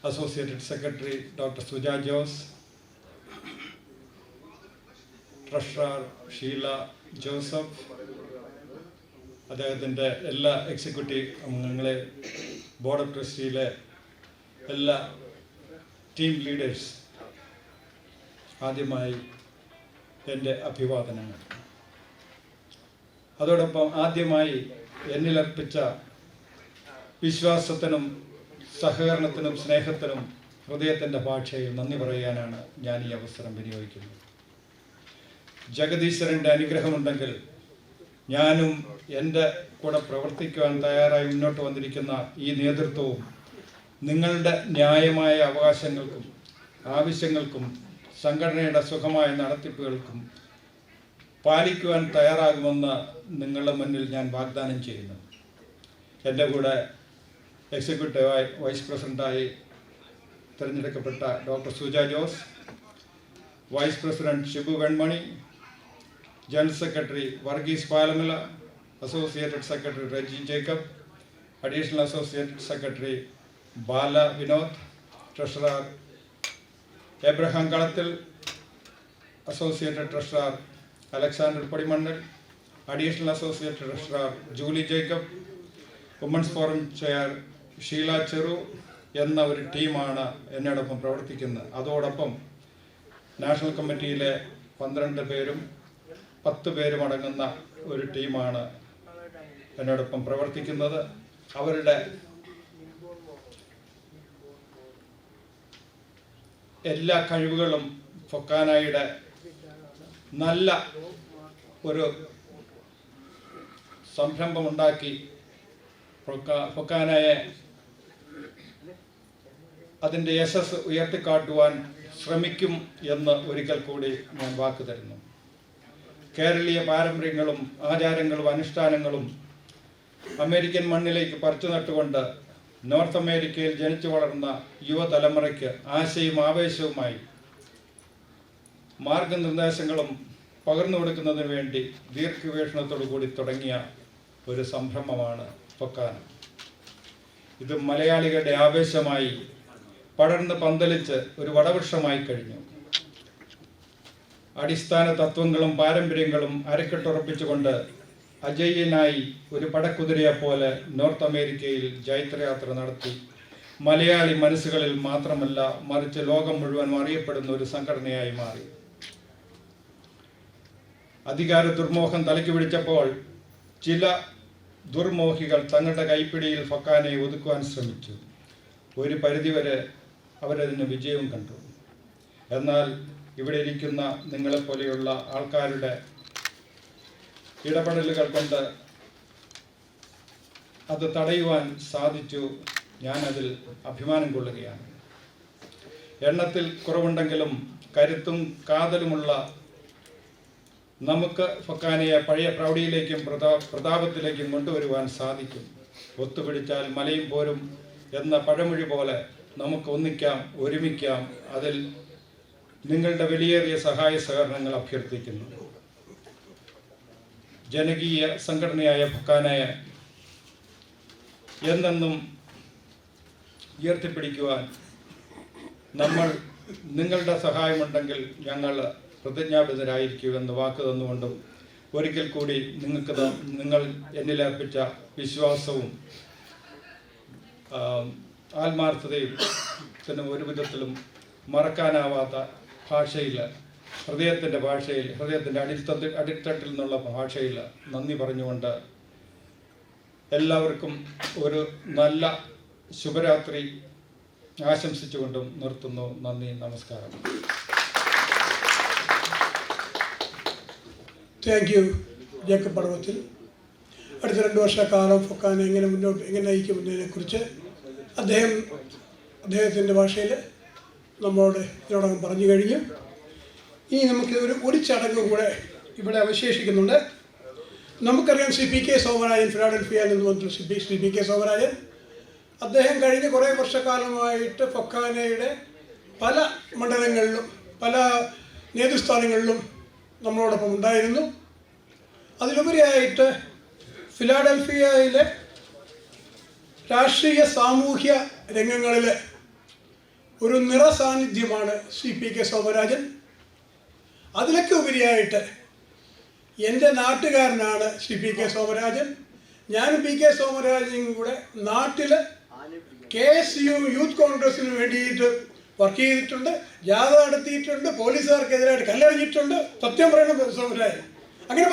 associated secretary doctor Suja Jose, treasurer Sheela Joseph, അദ്ദേഹത്തിൻ്റെ എല്ലാ എക്സിക്യൂട്ടീവ് അംഗങ്ങളെ, ബോർഡ് ഓഫ് ട്രസ്റ്റിയിലെ എല്ലാ ടീം ലീഡേഴ്സ്, ആദ്യമായി എൻ്റെ അഭിവാദനങ്ങൾ. അതോടൊപ്പം ആദ്യമായി എന്നിലർപ്പിച്ച വിശ്വാസത്തിനും സഹകരണത്തിനും സ്നേഹത്തിനും ഹൃദയത്തിൻ്റെ ഭാഷയിൽ നന്ദി പറയാനാണ് ഞാൻ ഈ അവസരം വിനിയോഗിക്കുന്നത്. ജഗദീശ്വരൻ്റെ അനുഗ്രഹമുണ്ടെങ്കിൽ ഞാനും എൻ്റെ കൂടെ പ്രവർത്തിക്കുവാൻ തയ്യാറായി മുന്നോട്ട് വന്നിരിക്കുന്ന ഈ നേതൃത്വവും നിങ്ങളുടെ ന്യായമായ അവകാശങ്ങൾക്കും ആവശ്യങ്ങൾക്കും സംഘടനയുടെ സുഖമായ നടത്തിപ്പുകൾക്കും പാലിക്കുവാൻ തയ്യാറാകുമെന്ന് നിങ്ങളുടെ മുന്നിൽ ഞാൻ വാഗ്ദാനം ചെയ്യുന്നു. എൻ്റെ കൂടെ എക്സിക്യൂട്ടീവ് വൈസ് പ്രസിഡൻ്റായി തിരഞ്ഞെടുക്കപ്പെട്ട doctor Suja Jose, vice president Shibu Venmani, general secretary Varghese Palamala, associated secretary Reji Jacob, additional associated secretary Bala Vinod, treasurer Abraham Kalathil, associated treasurer Alexander Padimannil, additional associated treasurer Julie Jacob, women's forum chair Sheela Cheru എന്ന ഒരു ടീമാണ് എന്നോടൊപ്പം പ്രവർത്തിക്കുന്നത്. അതോടൊപ്പം നാഷണൽ കമ്മിറ്റിയിലെ 12 പേരും 10 പേരും അടങ്ങുന്ന ഒരു ടീമാണ് എന്നോടൊപ്പം പ്രവർത്തിക്കുന്നത്. അവരുടെ എല്ലാ കഴിവുകളും ഫൊക്കാനയുടെ നല്ല ഒരു സംരംഭമുണ്ടാക്കി ഫൊക്കാനയെ അതിൻ്റെ യശസ് ഉയർത്തിക്കാട്ടുവാൻ ശ്രമിക്കും എന്ന് ഒരിക്കൽ കൂടി ഞാൻ വാക്ക് തരുന്നു. കേരളീയ പാരമ്പര്യങ്ങളും ആചാരങ്ങളും അനുഷ്ഠാനങ്ങളും അമേരിക്കൻ മണ്ണിലേക്ക് പറിച്ചു നട്ടുകൊണ്ട് നോർത്ത് അമേരിക്കയിൽ ജനിച്ചു വളർന്ന യുവതലമുറയ്ക്ക് ആശയും ആവേശവുമായി മാർഗനിർദ്ദേശങ്ങളും പകർന്നു കൊടുക്കുന്നതിന് വേണ്ടി ദീർഘവീക്ഷണത്തോടു കൂടി തുടങ്ങിയ ഒരു സംരംഭമാണ് ഫൊക്കാന. ഇത് മലയാളികളുടെ ആവേശമായി പടർന്ന് പന്തലിച്ച് ഒരു വടവൃക്ഷമായി കഴിഞ്ഞു. അടിസ്ഥാന തത്വങ്ങളും പാരമ്പര്യങ്ങളും അരക്കെട്ടുറപ്പിച്ചുകൊണ്ട് അജയ്യനായി ഒരു പടക്കുതിരയെ പോലെ നോർത്ത് അമേരിക്കയിൽ ജൈത്രയാത്ര നടത്തി മലയാളി മനസ്സുകളിൽ മാത്രമല്ല മറിച്ച് ലോകം മുഴുവൻ അറിയപ്പെടുന്ന ഒരു സംഘടനയായി മാറി. അധികാര ദുർമോഹം തലയ്ക്ക് പിടിച്ചപ്പോൾ ചില ദുർമോഹികൾ തങ്ങളുടെ കൈപ്പിടിയിൽ ഫൊക്കാനയെ ഒതുക്കുവാൻ ശ്രമിച്ചു. ഒരു പരിധിവരെ അവരതിന് വിജയവും കണ്ടു. എന്നാൽ ഇവിടെ ഇരിക്കുന്ന നിങ്ങളെപ്പോലെയുള്ള ആൾക്കാരുടെ ഇടപെടലുകൾ കൊണ്ട് അത് തടയുവാൻ സാധിച്ചു. ഞാനതിൽ അഭിമാനം കൊള്ളുകയാണ്. എണ്ണത്തിൽ കുറവുണ്ടെങ്കിലും കരുത്തും കാതലുമുള്ള നമുക്ക് ഫൊക്കാനയെ പഴയ പ്രൗഢിയിലേക്കും പ്രതാപത്തിലേക്കും കൊണ്ടുവരുവാൻ സാധിക്കും. ഒത്തുപിടിച്ചാൽ മലയും പോരും എന്ന പഴമൊഴി പോലെ നമുക്ക് ഒന്നിക്കാം, ഒരുമിക്കാം. അതിൽ നിങ്ങളുടെ വിലയേറിയ സഹായ സഹകരണങ്ങൾ അഭ്യർത്ഥിക്കുന്നു. ജനകീയ സംഘടനയായ ഫൊക്കാനയെ എന്നെന്നും ഉയർത്തിപ്പിടിക്കുവാൻ നിങ്ങളുടെ സഹായമുണ്ടെങ്കിൽ ഞങ്ങൾ പ്രതിജ്ഞാബദ്ധരായിരിക്കുമെന്ന് വാക്ക് തന്നുകൊണ്ടും ഒരിക്കൽ കൂടി നിങ്ങൾ എന്നിലർപ്പിച്ച വിശ്വാസവും ആത്മാർത്ഥതയും ഒരു വിധത്തിലും മറക്കാനാവാത്ത ഭാഷയിൽ, ഹൃദയത്തിൻ്റെ ഭാഷയിൽ, ഹൃദയത്തിൻ്റെ അടിത്തട്ടിൽ നിന്നുള്ള ഭാഷയിൽ നന്ദി പറഞ്ഞുകൊണ്ട് എല്ലാവർക്കും ഒരു നല്ല ശുഭരാത്രി ആശംസിച്ചുകൊണ്ടും നിർത്തുന്നു. നന്ദി, നമസ്കാരം. Thank you Jacob Padavathil. അടുത്ത 2 വർഷക്കാലം ഫൊക്കാന എങ്ങനെ നയിക്കുമെന്നതിനെക്കുറിച്ച് അദ്ദേഹത്തിൻ്റെ ഭാഷയിൽ നമ്മളോട് ഇതിനോടകം പറഞ്ഞു കഴിഞ്ഞു. ഇനി നമുക്ക് ഒരു ചടങ്ങ് കൂടെ ഇവിടെ അവശേഷിക്കുന്നുണ്ട്. നമുക്കറിയാം CPK സോമരാജൻ, ഫിലാഡൽഫിയയിൽ നിന്ന് വന്നിട്ടുള്ള CPK സോമരാജൻ. അദ്ദേഹം കഴിഞ്ഞ കുറേ വർഷക്കാലമായിട്ട് ഫൊക്കാനയുടെ പല മണ്ഡലങ്ങളിലും പല നേതൃസ്ഥാനങ്ങളിലും നമ്മളോടൊപ്പം ഉണ്ടായിരുന്നു. അതിലുപരിയായിട്ട് ഫിലാഡൽഫിയയിലെ രാഷ്ട്രീയ സാമൂഹ്യ രംഗങ്ങളിൽ ഒരു നിറസാന്നിധ്യമാണ് CPK സോമരാജൻ. അതിലൊക്കെ ഉപരിയായിട്ട് എൻ്റെ നാട്ടുകാരനാണ് CPK സോമരാജൻ. ഞാനും PK സോമരാജനും കൂടെ നാട്ടിൽ KSU യൂത്ത് കോൺഗ്രസിന് വേണ്ടിയിട്ട് വർക്ക് ചെയ്തിട്ടുണ്ട്, ജാഥ നടത്തിയിട്ടുണ്ട്, പോലീസുകാർക്കെതിരായിട്ട് കല്ലെറിഞ്ഞിട്ടുണ്ട്. സത്യം പറയണം സോമരാജൻ. അങ്ങനെ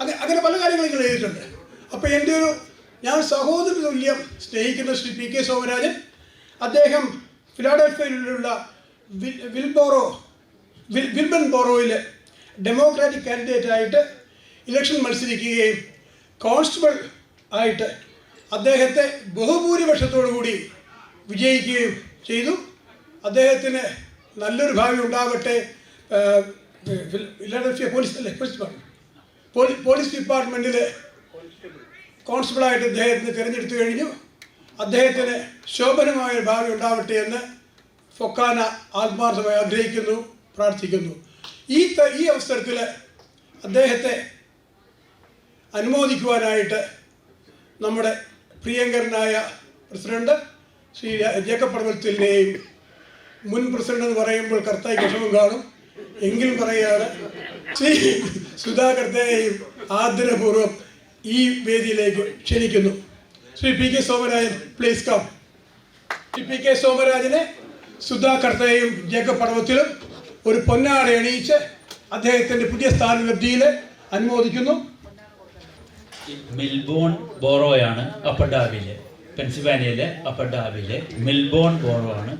അങ്ങനെ പല കാര്യങ്ങളും നിങ്ങൾ എഴുതിയിട്ടുണ്ട്. അപ്പോൾ എൻ്റെ ഞാൻ സഹോദര തുല്യം സ്നേഹിക്കുന്ന ശ്രീ പി കെ സോമരാജൻ, അദ്ദേഹം ഫിലാഡൽഫിയയിലുള്ള വിൽബൺ ബോറോയിൽ ഡെമോക്രാറ്റിക് കാൻഡിഡേറ്റായിട്ട് ഇലക്ഷൻ മത്സരിക്കുകയും കോൺസ്റ്റബിൾ ആയിട്ട് അദ്ദേഹത്തെ ബഹുഭൂരിപക്ഷത്തോടു കൂടി വിജയിക്കുകയും ചെയ്തു. അദ്ദേഹത്തിന് നല്ലൊരു ഭാവി ഉണ്ടാകട്ടെ. ഫിലാഡൽഫിയ പോലീസ് ഡിപ്പാർട്ട്മെൻറ്റിൽ കോൺസ്റ്റബിളായിട്ട് അദ്ദേഹത്തിന് തിരഞ്ഞെടുത്തു കഴിഞ്ഞു. അദ്ദേഹത്തിന് ശോഭനമായ ഭാവി ഉണ്ടാവട്ടെ എന്ന് ഫൊക്കാന ആത്മാർത്ഥമായി ആഗ്രഹിക്കുന്നു, പ്രാർത്ഥിക്കുന്നു. ഈ അവസരത്തിൽ അദ്ദേഹത്തെ അനുമോദിക്കുവാനായിട്ട് നമ്മുടെ പ്രിയങ്കരനായ പ്രസിഡന്റ് ശ്രീ ജേക്കബ് പടവലത്തിനെയും, മുൻ പ്രസിഡന്റ് എന്ന് പറയുമ്പോൾ കർത്തായി വിഷമം കാണും എങ്കിലും പറയുകയാണ്, ശ്രീ സുധാകർത്തേയും ആദരപൂർവ്വം ഈ വേദിയിലേക്ക് ക്ഷണിക്കുന്നു. Shri P K Somarajan, please come. Shri P K സോമരാജനെ സുധാകർത്തേയും ജേക്കബ് പടവത്തിലും ഒരു പൊന്നാട അണിയിച്ച് അദ്ദേഹത്തിൻ്റെ പുതിയ സ്ഥാനലബ്ധിയിൽ അനുമോദിക്കുന്നു. മിൽബോൺ ബോറോയാണ് അപ്പർ ഡാർബിയിലെ, പെൻസിൽവാനിയയിലെ അപ്പർ ഡാർബിയിലെ മിൽബോൺ ബോറോ ആണ്.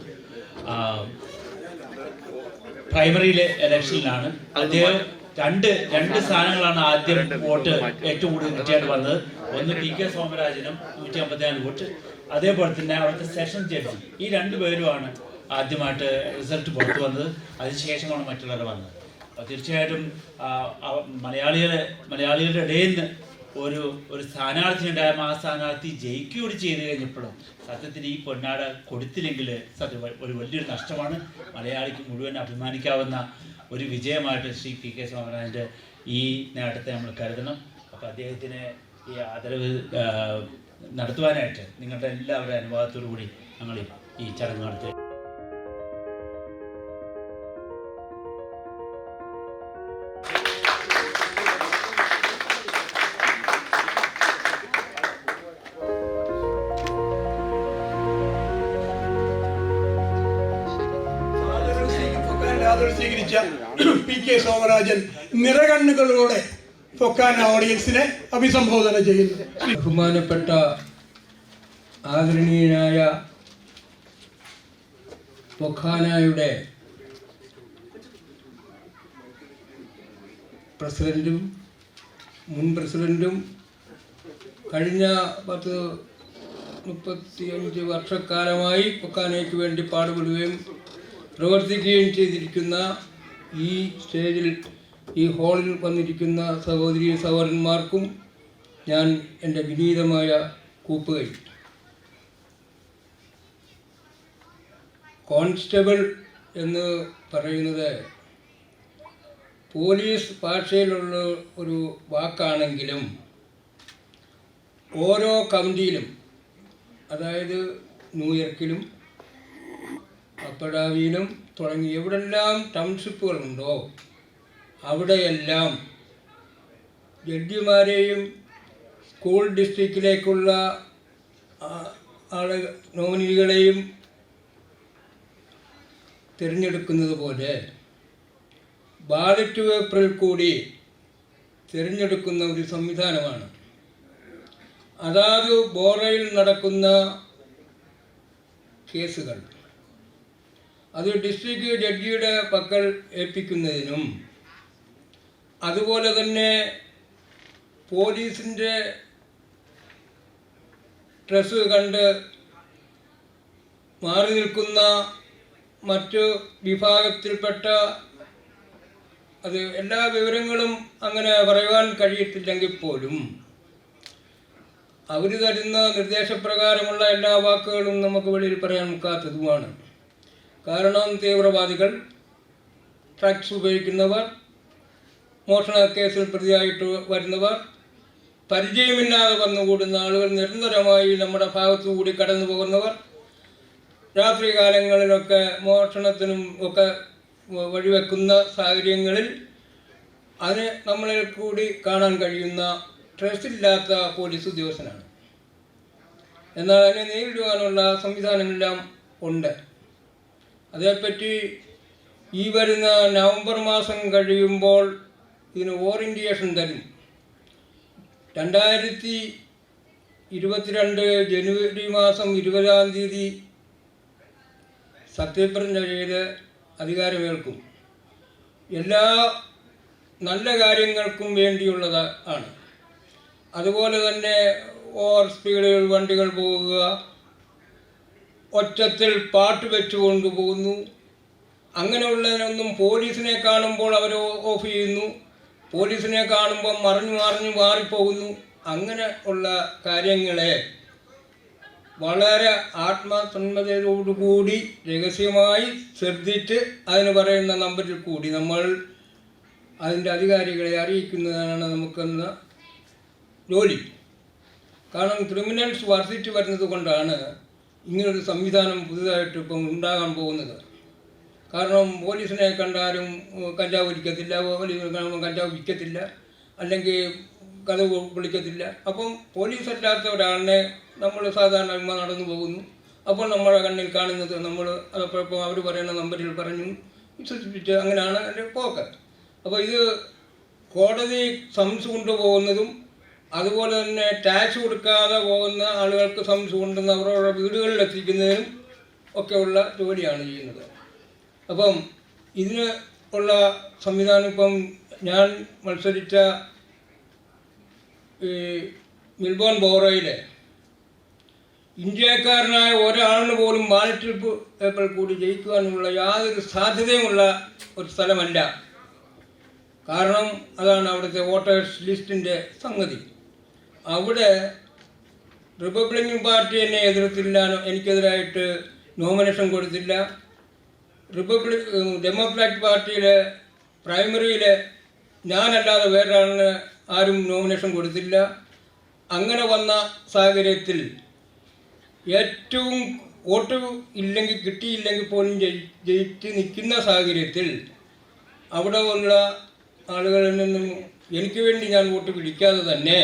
പ്രൈമറിയിലെ ഇലക്ഷനിലാണ് അദ്ദേഹം രണ്ട് സ്ഥാനങ്ങളാണ് ആദ്യം വോട്ട് ഏറ്റവും കൂടുതൽ കിട്ടിയായിട്ട് വന്നത്. ഒന്ന് പി കെ സോമരാജനും 154 വോട്ട്, അതേപോലെ തന്നെ അവിടുത്തെ സെഷൻ ജഡ്ജി, ഈ രണ്ടുപേരുമാണ് ആദ്യമായിട്ട് റിസൾട്ട് പുറത്തു വന്നത്. അതിനുശേഷമാണ് മറ്റുള്ളവർ വന്നത്. അപ്പോൾ തീർച്ചയായിട്ടും മലയാളികളുടെ ഇടയിൽ നിന്ന് ഒരു സ്ഥാനാർത്ഥി ഉണ്ടാകുമ്പോൾ ആ സ്ഥാനാർത്ഥി ജയിക്കുകയോട് ചെയ്ത് കഴിഞ്ഞപ്പോഴും സത്യത്തിൽ ഈ പൊന്നാട കൊടുത്തില്ലെങ്കിൽ സത്യം ഒരു വലിയൊരു നഷ്ടമാണ്. മലയാളിക്ക് മുഴുവൻ അഭിമാനിക്കാവുന്ന ഒരു വിജയമായിട്ട് ശ്രീ പി കെ സോമരാജൻ്റെ ഈ നേട്ടത്തെ നമ്മൾ കരുതണം. അപ്പോൾ അദ്ദേഹത്തിന് ഈ ആദരവ് നടത്തുവാനായിട്ട് നിങ്ങളുടെ എല്ലാവരുടെ അനുവാദത്തോടു കൂടി ഞങ്ങൾ ഈ ചടങ്ങ് നടത്തി. സ്വീകരിച്ച പി കെ സോമരാജൻ നിറകണ്ണുകളോടെ ഫൊക്കാന ഓഡിയൻസിനെ അഭിസംബോധന ചെയ്യുന്നു. ബഹുമാനപ്പെട്ട ആദരണീയനായ ഫൊക്കാനയുടെ പ്രസിഡന്റും മുൻ പ്രസിഡന്റും കഴിഞ്ഞ 35 വർഷക്കാലമായി ഫൊക്കാനയ്ക്ക് വേണ്ടി പാടുപെടുകയും പ്രവർത്തിക്കുകയും ചെയ്തിരിക്കുന്ന ഈ സ്റ്റേജിൽ, ഈ ഹാളിൽ വന്നിരിക്കുന്ന സഹോദരി സഹോദരന്മാർക്കും ഞാൻ എൻ്റെ വിനീതമായ കൂപ്പുകൈ. കോൺസ്റ്റബിൾ എന്ന് പറയുന്നത് പോലീസ് ഭാഷയിലുള്ള ഒരു വാക്കാണെങ്കിലും ഓരോ കൗണ്ടിയിലും, അതായത് ന്യൂയോർക്കിലും അപ്പഡാവിയിലും തുടങ്ങി എവിടെല്ലാം ടൗൺഷിപ്പുകളുണ്ടോ അവിടെയെല്ലാം ജഡ്ജിമാരെയും സ്കൂൾ ഡിസ്ട്രിക്റ്റിലേക്കുള്ള നോമിനികളെയും തിരഞ്ഞെടുക്കുന്നത് പോലെ ബാലറ്റ് പേപ്പറിൽ കൂടി തിരഞ്ഞെടുക്കുന്ന ഒരു സംവിധാനമാണ്. അതാത് ബോറയിൽ നടക്കുന്ന കേസുകൾ അത് ഡിസ്ട്രിക്ട് ജഡ്ജിയുടെ പക്കൽ ഏൽപ്പിക്കുന്നതിനും, അതുപോലെ തന്നെ പോലീസിൻ്റെ ഡ്രസ്സ് കണ്ട് മാറി നിൽക്കുന്ന മറ്റു വിഭാഗത്തിൽപ്പെട്ട, അത് എല്ലാ വിവരങ്ങളും അങ്ങനെ പറയുവാൻ കഴിയത്തില്ലെങ്കിൽ പോലും അവർ തരുന്ന നിർദ്ദേശപ്രകാരമുള്ള എല്ലാ വാക്കുകളും നമുക്ക് വെളിയിൽ പറയാൻ ഒക്കാത്തതുമാണ്. കാരണം തീവ്രവാദികൾ, ഡ്രഗ്സ് ഉപയോഗിക്കുന്നവർ, മോഷണ കേസിൽ പ്രതിയായിട്ട് വരുന്നവർ, പരിചയമില്ലാതെ വന്നുകൂടുന്ന ആളുകൾ, നിരന്തരമായി നമ്മുടെ ഭാഗത്തുകൂടി കടന്നു പോകുന്നവർ, രാത്രി കാലങ്ങളിലൊക്കെ മോഷണത്തിനും ഒക്കെ വഴിവെക്കുന്ന സാഹചര്യങ്ങളിൽ അതിന് നമ്മളിൽ കൂടി കാണാൻ കഴിയുന്ന ട്രസ്റ്റില്ലാത്ത പോലീസ് ഉദ്യോഗസ്ഥനാണ്. എന്നാൽ അതിനെ നേരിടുവാനുള്ള സംവിധാനങ്ങളെല്ലാം ഉണ്ട്. അതേപ്പറ്റി ഈ വരുന്ന നവംബർ മാസം കഴിയുമ്പോൾ ഇതിന് ഓറിയൻറ്റേഷൻ തരും. 2022 ജനുവരി മാസം 20-ാം തീയതി സത്യപ്രതിജ്ഞ ചെയ്ത് അധികാരമേൽക്കും. എല്ലാ നല്ല കാര്യങ്ങൾക്കും വേണ്ടിയുള്ളത് ആണ്. അതുപോലെ തന്നെ ഓവർ സ്പീഡിൽ വണ്ടികൾ പോകുക, ഒച്ചത്തിൽ പാട്ട് വെച്ചുകൊണ്ട് പോകുന്നു, അങ്ങനെയുള്ളതിനൊന്നും പോലീസിനെ കാണുമ്പോൾ അവർ ഓഫ് ചെയ്യുന്നു, പോലീസിനെ കാണുമ്പോൾ മറിഞ്ഞു മാറിപ്പോകുന്നു. അങ്ങനെ ഉള്ള കാര്യങ്ങളെ വളരെ ആത്മസമ്മതയോടുകൂടി രഹസ്യമായി ശ്രദ്ധിച്ച് അതിന് പറയുന്ന നമ്പറിൽ കൂടി നമ്മൾ അതിൻ്റെ അധികാരികളെ അറിയിക്കുന്നതാണ് നമുക്കെന്ന ജോലി. കാരണം ക്രിമിനൽസ് വർദ്ധിച്ചു വരുന്നത് കൊണ്ടാണ് ഇങ്ങനൊരു സംവിധാനം പുതുതായിട്ട് ഇപ്പം ഉണ്ടാകാൻ പോകുന്നത്. കാരണം പോലീസിനെ കണ്ടാലും കഞ്ചാവ് വിൽക്കത്തില്ല, പോലീസിനെ കാണുമ്പോൾ കഞ്ചാവ് വിൽക്കത്തില്ല, അല്ലെങ്കിൽ കഥ വിളിക്കത്തില്ല. അപ്പം പോലീസ് അല്ലാത്ത ഒരാളിനെ നമ്മൾ സാധാരണ നടന്നു പോകുന്നു. അപ്പോൾ നമ്മുടെ കണ്ണിൽ കാണുന്നത് നമ്മൾ അതപ്പോഴപ്പോൾ അവർ പറയുന്ന നമ്പറിൽ പറഞ്ഞു വിശ്വസിപ്പിച്ച് അങ്ങനെയാണ് എൻ്റെ പോക്ക്. അപ്പോൾ ഇത് കോടതി സംസ് കൊണ്ടുപോകുന്നതും അതുപോലെ തന്നെ ടാക്സ് കൊടുക്കാതെ പോകുന്ന ആളുകൾക്ക് സംസ് കൊണ്ടുവന്ന് അവരവരുടെ വീടുകളിൽ എത്തിക്കുന്നതിനും ഒക്കെയുള്ള ജോലിയാണ് ചെയ്യുന്നത്. അപ്പം ഇതിന് ഉള്ള സംവിധാനം ഇപ്പം ഞാൻ മത്സരിച്ച ഈ മെൽബോൺ ബോറോയിലെ ഇന്ത്യക്കാരനായ ഒരാളിന് പോലും ബാലറ്റ് പേപ്പർ കൂടി ജയിക്കുവാനുള്ള യാതൊരു സാധ്യതയുമുള്ള ഒരു സ്ഥലമല്ല. കാരണം അതാണ് അവിടുത്തെ വോട്ടേഴ്സ് ലിസ്റ്റിൻ്റെ സംഗതി. അവിടെ റിപ്പബ്ലിക്കൻ പാർട്ടി എന്നെ എതിർത്തില്ല, എനിക്കെതിരായിട്ട് നോമിനേഷൻ കൊടുത്തില്ല. ഡെമോക്രാറ്റിക് പാർട്ടിയിലെ പ്രൈമറിയിൽ ഞാനല്ലാതെ വേറൊരാളിന് ആരും നോമിനേഷൻ കൊടുത്തില്ല. അങ്ങനെ വന്ന സാഹചര്യത്തിൽ ഏറ്റവും വോട്ട് ഇല്ലെങ്കിൽ കിട്ടിയില്ലെങ്കിൽ പോലും ജയിച്ച് നിൽക്കുന്ന സാഹചര്യത്തിൽ അവിടെ ഉള്ള ആളുകളിൽ നിന്നും എനിക്ക് വേണ്ടി ഞാൻ വോട്ട് പിടിക്കാതെ തന്നെ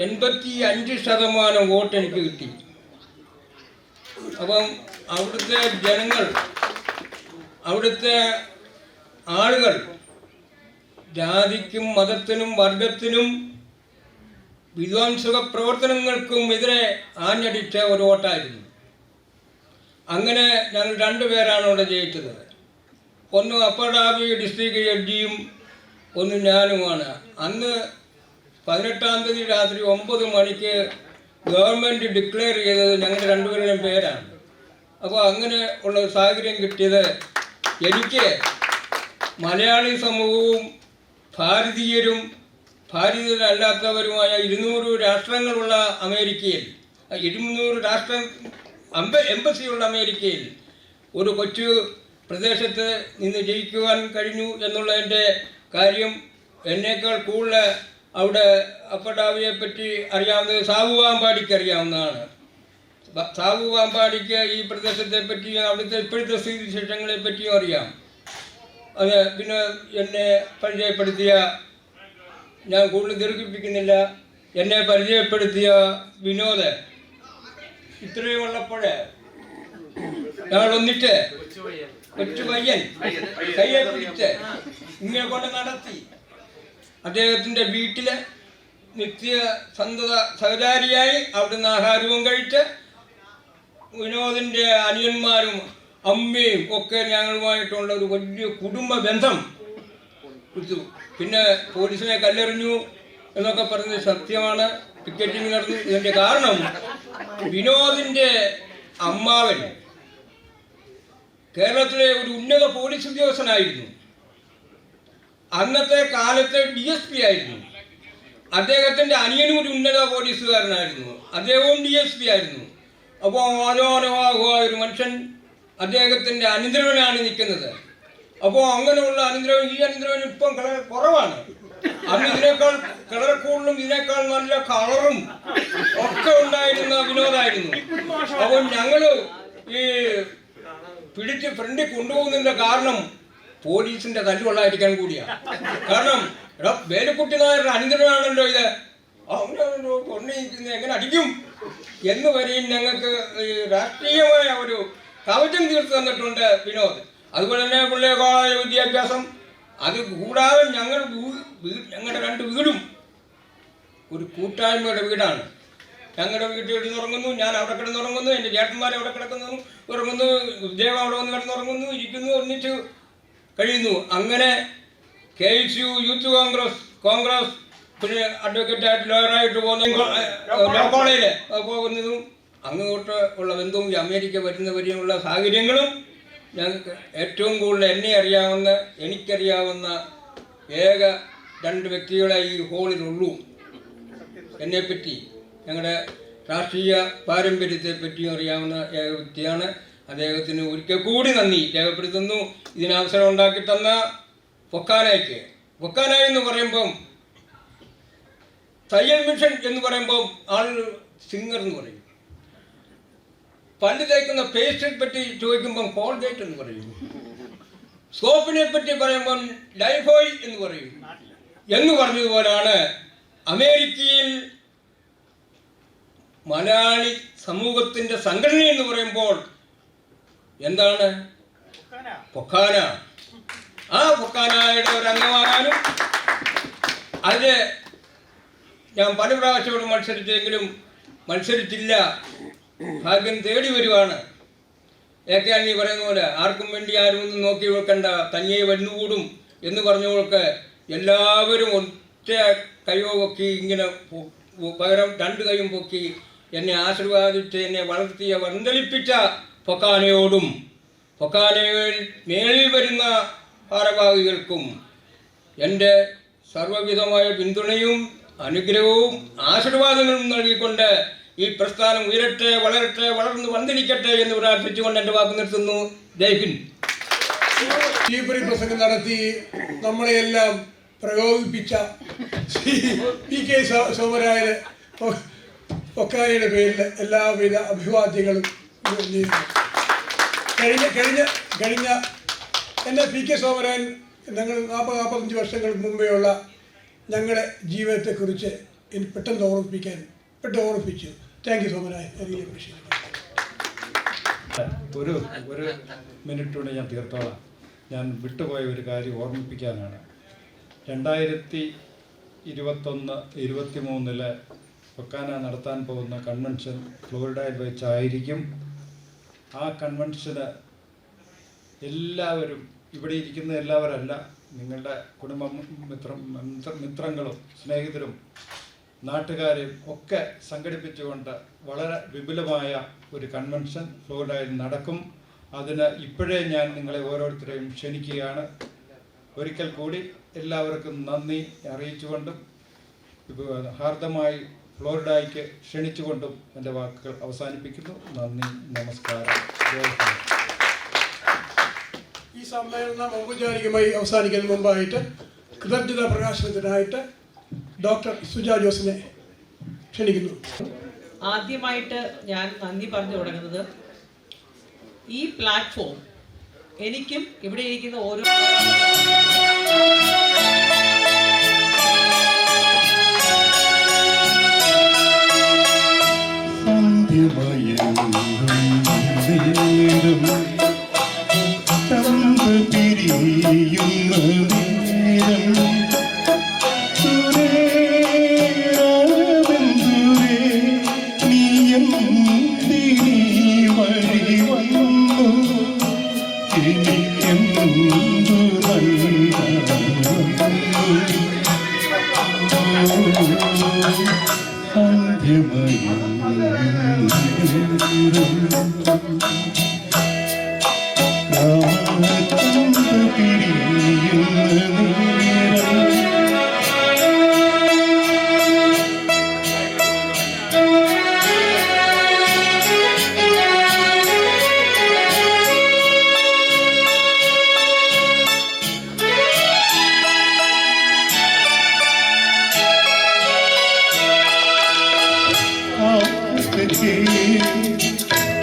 85% വോട്ട് എനിക്ക് കിട്ടി. അപ്പം അവിടുത്തെ ജനങ്ങൾ, അവിടുത്തെ ആളുകൾ ജാതിക്കും മതത്തിനും വർഗത്തിനും വിധ്വംസക പ്രവർത്തനങ്ങൾക്കും എതിരെ ആഞ്ഞടിച്ച ഒരു വോട്ടായിരുന്നു. അങ്ങനെ ഞങ്ങൾ 2 പേരാണ് അവിടെ ജയിച്ചത്. ഒന്ന് അപ്പർഡാബി ഡിസ്ട്രിക്ട് ജഡ്ജിയും ഒന്ന് ഞാനുമാണ്. അന്ന് 18-ാം തീയതി രാത്രി 9 മണിക്ക് ഗവൺമെൻറ് ഡിക്ലെയർ ചെയ്തത് ഞങ്ങളുടെ 2 പേരുടെയും പേരാണ്. അപ്പോൾ അങ്ങനെ ഉള്ള സാഹചര്യം കിട്ടിയത് എനിക്ക് മലയാളി സമൂഹവും ഭാരതീയരും ഭാരതീയരല്ലാത്തവരുമായ 200 രാഷ്ട്രങ്ങളുള്ള അമേരിക്കയിൽ, 200 എംബസിയുള്ള അമേരിക്കയിൽ ഒരു കൊച്ചു പ്രദേശത്ത് നിന്ന് ജയിക്കുവാൻ കഴിഞ്ഞു എന്നുള്ളതിൻ്റെ കാര്യം എന്നേക്കാൾ കൂടുതൽ അവിടെ അപ്പർഡാബിയെ പറ്റി അറിയാവുന്നത് സാബു വാമ്പാടിക്ക് അറിയാവുന്നതാണ്. സാബു വാമ്പാടിക്ക് ഈ പ്രദേശത്തെ പറ്റിയും അവിടുത്തെ ഇപ്പോഴത്തെ സ്ഥിതിവിശേഷങ്ങളെ പറ്റിയും അറിയാം. അത് പിന്നെ എന്നെ പരിചയപ്പെടുത്തിയ, ഞാൻ കൂടുതൽ ദീർഘിപ്പിക്കുന്നില്ല, എന്നെ പരിചയപ്പെടുത്തിയ വിനോദ് ഇത്രയും ഉള്ളപ്പോഴേ ഞങ്ങൾ ഒന്നിട്ട് കൊച്ചു പയ്യൻ കയ്യെ പിടിച്ച് ഇങ്ങനെ കൊണ്ട് നടത്തി. അദ്ദേഹത്തിൻ്റെ വീട്ടിൽ നിത്യ സന്തത സഹചാരിയായി അവിടുന്ന് ആഹാരവും കഴിച്ച് വിനോദിൻ്റെ അനിയന്മാരും അമ്മയും ഒക്കെ ഞങ്ങളുമായിട്ടുള്ള ഒരു വലിയ കുടുംബ ബന്ധം കിട്ടു. പിന്നെ പോലീസിനെ കല്ലെറിഞ്ഞു എന്നൊക്കെ പറഞ്ഞത് സത്യമാണ്. പിക്കറ്റിംഗ് നടന്നു. ഇതിൻ്റെ കാരണം വിനോദിൻ്റെ അമ്മാവൻ കേരളത്തിലെ ഒരു ഉന്നത പോലീസ് ഉദ്യോഗസ്ഥനായിരുന്നു. അന്നത്തെ കാലത്തെ DSP ആയിരുന്നു. അദ്ദേഹത്തിൻ്റെ അനിയനും ഒരു ഉന്നത പോലീസുകാരനായിരുന്നു. അദ്ദേഹവും DSP ആയിരുന്നു. അപ്പോൾ ആലോചനവാകുവായ ഒരു മനുഷ്യൻ അദ്ദേഹത്തിൻ്റെ അനന്തരവനാണ് നിൽക്കുന്നത്. അപ്പോൾ അങ്ങനെയുള്ള അനന്തരവൻ, ഈ അനന്തരവൻ ഇപ്പം കളർ കുറവാണ്. അന്ന് ഇതിനേക്കാൾ കളർ കൂടുതലും ഇതിനേക്കാൾ നല്ല കളറും ഒക്കെ ഉണ്ടായിരുന്ന വിനോദായിരുന്നു. അപ്പോൾ ഞങ്ങൾ ഈ പിടിച്ച് ഫ്രണ്ടിൽ കൊണ്ടുപോകുന്നതിൻ്റെ കാരണം പോലീസിൻ്റെ തല്ലുകൊള്ളായിരിക്കാൻ കൂടിയാണ്. കാരണം വേലുക്കുട്ടി നായരുടെ അനന്തരമാണല്ലോ ഇത്, എങ്ങനെ അടിക്കും എന്ന് വരെയും ഞങ്ങൾക്ക് രാഷ്ട്രീയമായ ഒരു കവചം തീർത്തു തന്നിട്ടുണ്ട് വിനോദ്. അതുപോലെ തന്നെ പിള്ളേർ വിദ്യാഭ്യാസം, അത് കൂടാതെ ഞങ്ങളുടെ 2 വീടും ഒരു കൂട്ടായ്മയുടെ വീടാണ്. ഞങ്ങളുടെ വീട്ടിൽ കിടന്നുറങ്ങുന്നു, ഞാൻ അവിടെ കിടന്നുറങ്ങുന്നു, എൻ്റെ ചേട്ടന്മാർ അവിടെ കിടക്കുന്നു ഉറങ്ങുന്നു, ഉദ്യോഗം അവിടെ വന്ന് കിടന്നുറങ്ങുന്നു, ഇരിക്കുന്നു, ഒന്നിച്ച് കഴിയുന്നു. അങ്ങനെ KSU യൂത്ത് കോൺഗ്രസ് പിന്നെ അഡ്വക്കേറ്റായിട്ട് ലോയറായിട്ട് പോകുന്ന കോളേജിൽ പോകുന്നതും അങ്ങോട്ട് ഉള്ള ബന്ധവും അമേരിക്ക വരുന്ന വരെയുള്ള സാഹചര്യങ്ങളും ഞങ്ങൾക്ക് ഏറ്റവും കൂടുതൽ എനിക്കറിയാവുന്ന ഏക 2 വ്യക്തികളെ ഈ ഹോളിലുള്ളൂ. എന്നെപ്പറ്റി ഞങ്ങളുടെ രാഷ്ട്രീയ പാരമ്പര്യത്തെ പറ്റിയും അറിയാവുന്ന ഏക വ്യക്തിയാണ്. അദ്ദേഹത്തിന് ഒരിക്കൽ കൂടി നന്ദി രേഖപ്പെടുത്തുന്നു. ഇതിനവസരം ഉണ്ടാക്കി തന്ന പൊക്കാനായി എന്ന് പറയുമ്പം തയ്യൽ മിഷൻ എന്ന് പറയുമ്പോൾ ആളുകൾ സിംഗർ എന്ന് പറയും. പല്ല് തേക്കുന്ന പേസ്റ്റിനെ പറ്റി ചോദിക്കുമ്പം കോൾഗേറ്റ് എന്ന് പറയും. സോപ്പിനെ പറ്റി പറയുമ്പം ലൈഫോയ് എന്ന് പറയും. എന്ന് പറഞ്ഞതുപോലാണ് അമേരിക്കയിൽ മലയാളി സമൂഹത്തിൻ്റെ സംഘടന എന്ന് പറയുമ്പോൾ എന്താണ്? പൊക്കാന. ആ പൊക്കാനയുടെ ഒരു അംഗമാകാനും അതിന് ഞാൻ പല പ്രാവശ്യത്തോട് മത്സരിച്ചെങ്കിലും മത്സരിച്ചില്ല. ഭാഗ്യം തേടി വരുവാണ്. ഏക്കെയാണ് നീ പറയുന്ന പോലെ ആർക്കും വേണ്ടി ആരും ഒന്നും നോക്കി വെക്കണ്ട, തനിയെ വന്നുകൂടും എന്ന് പറഞ്ഞവർക്ക് എല്ലാവരും ഒറ്റ കൈയോ പൊക്കി ഇങ്ങനെ പകരം 2 കൈയും പൊക്കി എന്നെ ആശീർവാദിച്ച് എന്നെ വളർത്തിയ വന്ദലിപ്പിച്ച പൊക്കാനയോടും പൊക്കാനയിൽ മേളിൽ വരുന്ന ഭാരവാഹികൾക്കും എൻ്റെ സർവ്വവിധമായ പിന്തുണയും അനുഗ്രഹവും ആശീർവാദങ്ങളും നൽകിക്കൊണ്ട് ഈ പ്രസ്ഥാനം ഉയരട്ടെ, വളരട്ടെ, വളർന്ന് വന്ദിക്കട്ടെ എന്ന് പ്രാർത്ഥിച്ചുകൊണ്ട് എൻ്റെ വാക്ക് നിർത്തുന്നു. ജയ് ഹിന്ദ്. തീപ്പൊരി പ്രസംഗം നടത്തി നമ്മളെയെല്ലാം പ്രകോപിപ്പിച്ച ശ്രീ PK സോമരായന് പൊക്കാനയുടെ പേരിൽ എല്ലാവിധ അഭിവാദ്യങ്ങളും കഴിഞ്ഞ എൻ്റെ PK സോമരായൻ ഞങ്ങൾ 40-45 വർഷങ്ങൾക്ക് മുമ്പെയുള്ള ഞങ്ങളുടെ ജീവിതത്തെക്കുറിച്ച് എനിക്ക് പെട്ടെന്ന് ഓർമ്മിപ്പിച്ചു. Thank you Somarajan. ഒരു മിനിറ്റ് കൊണ്ട് ഞാൻ തീർത്തോളാം. ഞാൻ വിട്ടുപോയ ഒരു കാര്യം ഓർമ്മിപ്പിക്കാനാണ്. 2021-23 പൊക്കാന നടത്താൻ പോകുന്ന കൺവെൻഷൻ ഫ്ലോറിഡയിൽ വെച്ചായിരിക്കും. ആ കൺവെൻഷന് എല്ലാവരും, ഇവിടെ ഇരിക്കുന്ന എല്ലാവരല്ല, നിങ്ങളുടെ കുടുംബ മിത്രങ്ങളും സ്നേഹിതരും നാട്ടുകാരെയും ഒക്കെ സംഘടിപ്പിച്ചുകൊണ്ട് വളരെ വിപുലമായ ഒരു കൺവെൻഷൻ ഫ്ലോറിഡയിൽ നടക്കും. അതിന് ഇപ്പോഴേ ഞാൻ നിങ്ങളെ ഓരോരുത്തരെയും ക്ഷണിക്കുകയാണ്. ഒരിക്കൽ കൂടി എല്ലാവർക്കും നന്ദി അറിയിച്ചുകൊണ്ടും ഹാർദമായി ഫ്ലോറിഡയ്ക്ക് ക്ഷണിച്ചുകൊണ്ടും എൻ്റെ വാക്കുകൾ അവസാനിപ്പിക്കുന്നു. നന്ദി, നമസ്കാരം. ഈ സമ്മേളനം ഔപചാരികമായി അവസാനിക്കുന്നതിന് മുമ്പായിട്ട് കൃതജ്ഞതാ പ്രകാശനത്തിനായിട്ട് ഡോക്ടർ സുജ ജോസിനെ ക്ഷണിക്കുന്നു. ആദ്യമായിട്ട് ഞാൻ നന്ദി പറഞ്ഞു തുടങ്ങുന്നത് ഈ പ്ലാറ്റ്ഫോം എനിക്കും ഇവിടെ ഇരിക്കുന്ന ഓരോ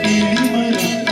കിളിമരം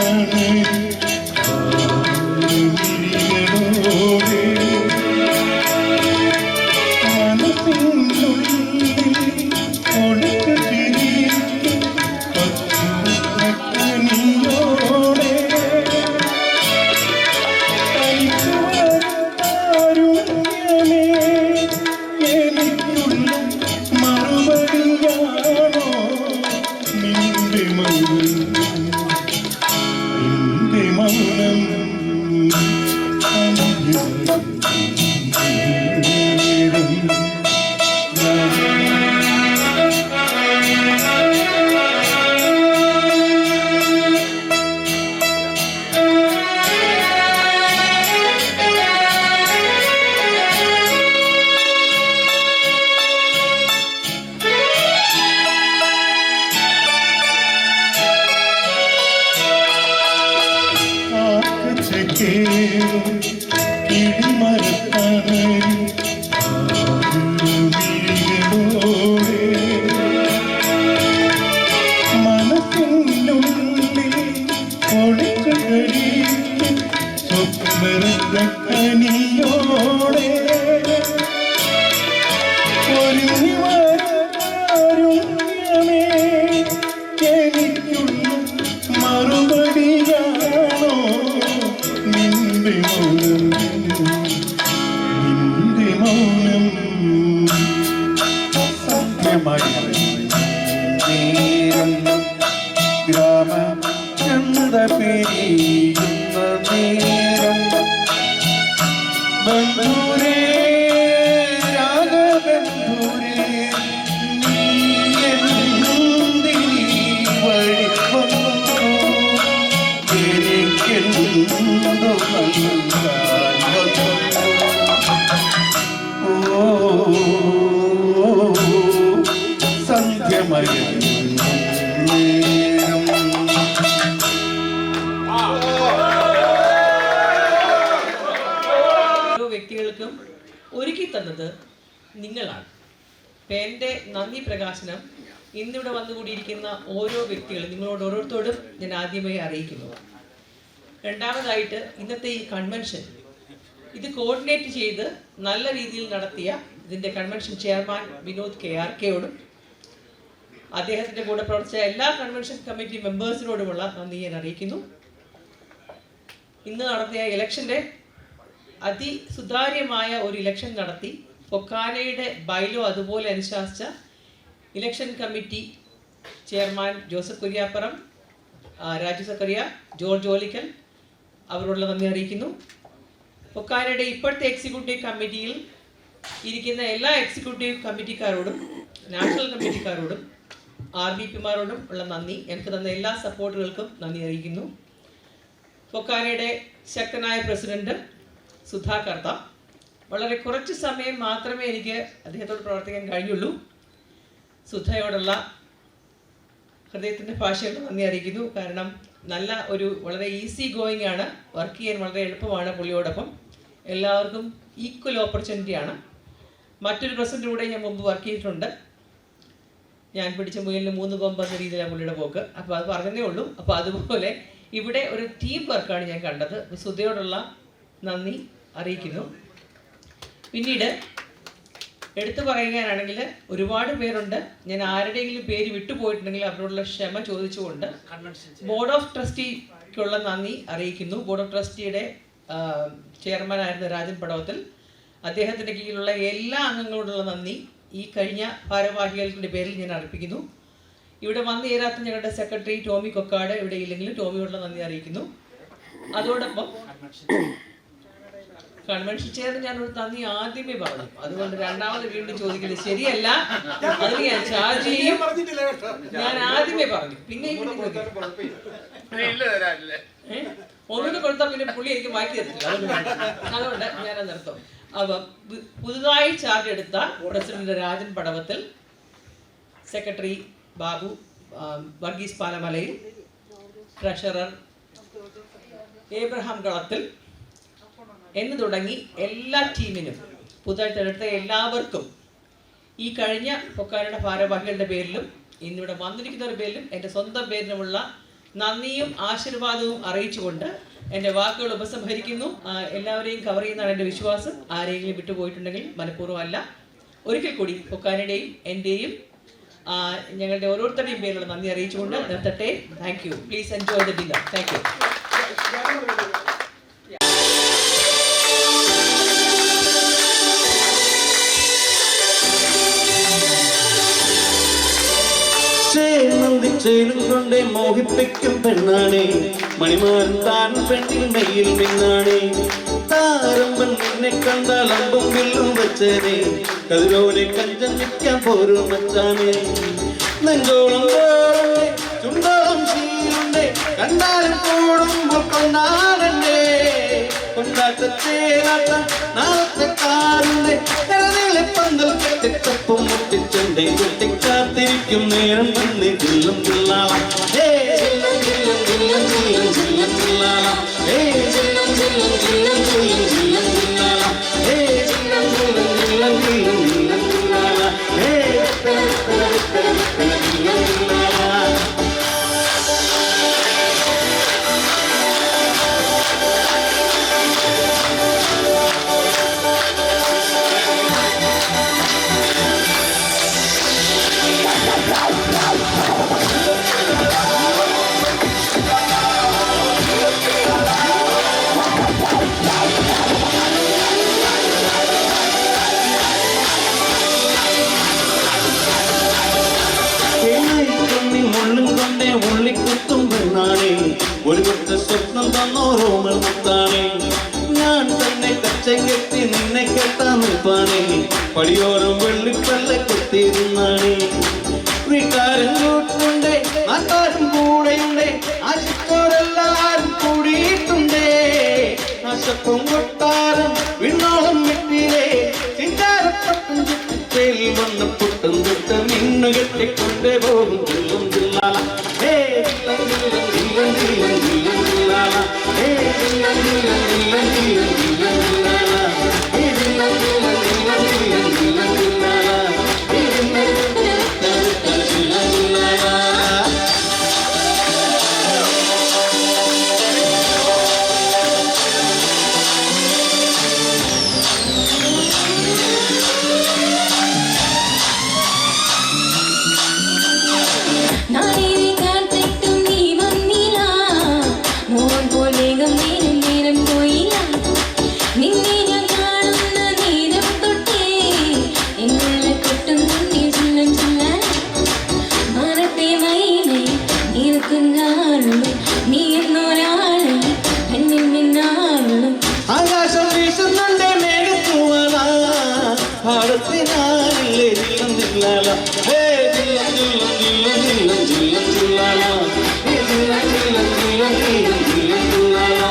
ഒരുക്കി തന്നത് നിങ്ങളാണ്. അപ്പം എൻ്റെ നന്ദി പ്രകാശനം ഇന്നിവിടെ വന്നുകൂടിയിരിക്കുന്ന ഓരോ വ്യക്തികളും നിങ്ങളോട് ഓരോരുത്തരോടും ഞാൻ ആദ്യമായി അറിയിക്കുന്നു. രണ്ടാമതായിട്ട് ഇന്നത്തെ ഈ കൺവെൻഷൻ ഇത് കോർഡിനേറ്റ് ചെയ്ത് നല്ല രീതിയിൽ നടത്തിയ ഇതിൻ്റെ കൺവെൻഷൻ ചെയർമാൻ വിനോദ് KRKയോടും അദ്ദേഹത്തിൻ്റെ കൂടെ പ്രവർത്തിച്ച എല്ലാ കൺവെൻഷൻ കമ്മിറ്റി മെമ്പേഴ്സിനോടുമുള്ള നന്ദി ഞാൻ അറിയിക്കുന്നു. ഇന്ന് നടത്തിയ ഇലക്ഷൻ്റെ അതിസുതാര്യമായ ഒരു ഇലക്ഷൻ നടത്തി പൊക്കാനയുടെ ബൈലോ അതുപോലെ അനുശാസിച്ച election committee chairman Joseph Kuriappuram, Raju Zachariah, George Olickal അവരോടുള്ള നന്ദി അറിയിക്കുന്നു. പൊക്കാനയുടെ ഇപ്പോഴത്തെ എക്സിക്യൂട്ടീവ് കമ്മിറ്റിയിൽ ഇരിക്കുന്ന എല്ലാ എക്സിക്യൂട്ടീവ് കമ്മിറ്റിക്കാരോടും നാഷണൽ കമ്മിറ്റിക്കാരോടും RBPമാരോടും ഉള്ള നന്ദി, എനിക്ക് തന്ന എല്ലാ സപ്പോർട്ടുകൾക്കും നന്ദി അറിയിക്കുന്നു. പൊക്കാനയുടെ ശക്തനായ പ്രസിഡന്റ് സുധാ കർത്ത, വളരെ കുറച്ച് സമയം മാത്രമേ എനിക്ക് അദ്ദേഹത്തോട് പ്രവർത്തിക്കാൻ കഴിഞ്ഞുള്ളൂ. സുധയോടുള്ള ഹൃദയത്തിൻ്റെ ഭാഷയോട് നന്ദി അറിയിക്കുന്നു. കാരണം നല്ല ഒരു വളരെ ഈസി ഗോയിങ് ആണ്, വർക്ക് ചെയ്യാൻ വളരെ എളുപ്പമാണ് പുള്ളിയോടൊപ്പം. എല്ലാവർക്കും ഈക്വൽ ഓപ്പർച്യൂണിറ്റിയാണ്. മറ്റൊരു പ്രസിഡന്റ് കൂടെ ഞാൻ മുമ്പ് വർക്ക് ചെയ്തിട്ടുണ്ട്. ഞാൻ പിടിച്ച മുയലിന് 3 കൊമ്പ് എന്ന രീതിയിലാണ് പുള്ളിയുടെ പോക്ക്. അപ്പോൾ അത് പറഞ്ഞതേ ഉള്ളൂ. അപ്പോൾ അതുപോലെ ഇവിടെ ഒരു ടീം വർക്കാണ് ഞാൻ കണ്ടത്. സുധയോടുള്ള നന്ദി അറിയിക്കുന്നു. പിന്നീട് എടുത്തു പറയുകയാണെങ്കിൽ ഒരുപാട് പേരുണ്ട്. ഞാൻ ആരുടെയെങ്കിലും പേര് വിട്ടുപോയിട്ടുണ്ടെങ്കിൽ അവരോടുള്ള ക്ഷമ ചോദിച്ചുകൊണ്ട് ബോർഡ് ഓഫ് ട്രസ്റ്റിക്കുള്ള നന്ദി അറിയിക്കുന്നു. ബോർഡ് ഓഫ് ട്രസ്റ്റിയുടെ ചെയർമാനായിരുന്ന രാജൻ പടവത്തിൽ, അദ്ദേഹത്തിൻ്റെ കീഴിലുള്ള എല്ലാ അംഗങ്ങളോടുള്ള നന്ദി ഈ കഴിഞ്ഞ ഭാരവാഹികളുടെ പേരിൽ ഞാൻ അർപ്പിക്കുന്നു. ഇവിടെ വന്നു ചേരാത്ത ഞങ്ങളുടെ സെക്രട്ടറി ടോമി കൊക്കാട് ഇവിടെ ഇല്ലെങ്കിലും ടോമിയോടുള്ള നന്ദി അറിയിക്കുന്നു. അതോടൊപ്പം കൺവെൻഷൻ ചെയറിന് ഞാനൊരു നന്ദി ആദ്യമേ പറഞ്ഞു, അതുകൊണ്ട് രണ്ടാമത് വീണ്ടും ചോദിക്കുന്നത് ശരിയല്ല. അതിന് ഞാൻ ചാർജ് ചെയ്യും. ഞാൻ ആദ്യമേ പറഞ്ഞു, പിന്നെ ഒന്നിന് കൊടുത്താൽ പിന്നെ പുള്ളി എനിക്ക് മാറ്റി തരത്തില്ല. അതുകൊണ്ട് ഞാൻ നിർത്തും. അപ്പം പുതുതായി ചാർജ് എടുത്ത പ്രസിഡന്റ് രാജൻ പടവത്തിൽ, സെക്രട്ടറി ബാബു വർഗീസ് പാലമലയിൽ, ട്രഷറർ ഏബ്രഹാം കളത്തിൽ എന്ന് തുടങ്ങി എല്ലാ ടീമിനും പുതുതായിട്ട് എടുത്ത എല്ലാവർക്കും ഈ കഴിഞ്ഞ പൊക്കാനയുടെ ഭാരവാഹികളുടെ പേരിലും ഇന്നിവിടെ വന്നിരിക്കുന്നവരുടെ പേരിലും എൻ്റെ സ്വന്തം പേരിലുമുള്ള നന്ദിയും ആശീർവാദവും അറിയിച്ചുകൊണ്ട് എൻ്റെ വാക്കുകൾ ഉപസംഹരിക്കുന്നു. എല്ലാവരെയും കവർ ചെയ്യുന്നതാണ് എൻ്റെ വിശ്വാസം. ആരെങ്കിലും വിട്ടുപോയിട്ടുണ്ടെങ്കിൽ മനഃപൂർവ്വം അല്ല. ഒരിക്കൽ കൂടി പൊക്കാനയുടെയും എൻ്റെയും ഞങ്ങളുടെ ഓരോരുത്തരുടെയും പേരിലുള്ള നന്ദി അറിയിച്ചുകൊണ്ട് നിർത്തട്ടെ. Thank you. Please enjoy the dinner. Thank you. ചേലും കൊണ്ടേ മോഹിപ്പിക്കും പെണ്ണാണേ, മണിമാരൻ താൻ പെണ്ണിൽ മെയ്യിൽ മിന്നാണേ. താരമ്പൻ നിന്നെ കണ്ടാൽ അമ്പും വില്ലും വെച്ചേനെ, കതിരോനെ കഞ്ചം നിൽക്കാൻ പോരും മച്ചാനേ. നെഞ്ചോളം പോളെ ചുണ്ടോളം ശീലുണ്ടേ, കണ്ടാലും കൂടുമ്പോൾ കൊണ്ടാടണ്ടേ. കൊണ്ടാട്ടത്തേലാട്ടം നാളത്തെ കാറുണ്ടേ, നിറനിലെ പന്തൽ കെട്ടിത്തപ്പും മുട്ടിച്ചുണ്ടേ. കുട്ടിക്കാത്തിരിക്കും നേരം വന്ന് ജില്ലും ജില്ലാള ജില്ലും ജില്ലും ജില്ലും ജില്ലും ജില്ലും ജില്ലാള ജില്ലും ജില്ലും ജില്ലും ജില്ലും ജില്ലും ജില്ലാള ജില്ലും ജില്ലും ജില്ലും ജില്ലും ജില്ലും ജില്ലാള ജില്ലും ജില്ലാള. ഒരു കൊച്ച സ്വപ്നം തന്നോരോമൽ മുത്താണേ. ഞാൻ തന്നെ കച്ചകെട്ടി നിന്നെ കെട്ടാൻ നിൽപ്പാണേ, പടിയോരം വെള്ളിപ്പല്ല കൊത്തിയിരുന്നാണേ. വീട്ടാരും കൂട്ടുണ്ടേ, നാട്ടാരും കൂടെയുണ്ടേ, ആശിച്ചോരെല്ലാരും കൂടിയിട്ടുണ്ടേ. ആശപ്പം കൊട്ടാരം വിണ്ണോളം വിട്ടിലേ, ചിങ്കാരപ്പട്ടും ചുറ്റിച്ചേലിൽ വന്ന പൊട്ടും തൊട്ട് നിന്നു കെട്ടിക്കൊണ്ടേ പോകും ജില്ലും ജില്ലാള ജില്ലും ജില്ലും ജില്ലും ജില്ലും ജില്ലും ജില്ലാള ജില്ലും ജില്ലും ജില്ലും ജില്ലും ജില്ലും ജില്ലാള ജില്ലും ജില്ലും പാടത്തിനാലേ ജില്ലം ജില്ലാല ഹേ ജില്ലം ജില്ലം ജില്ലം ജില്ലം ജില്ലം ജില്ലാല ഹേ ജില്ലം ജില്ലം ജില്ലം ജില്ലം ജില്ലം ജില്ലാല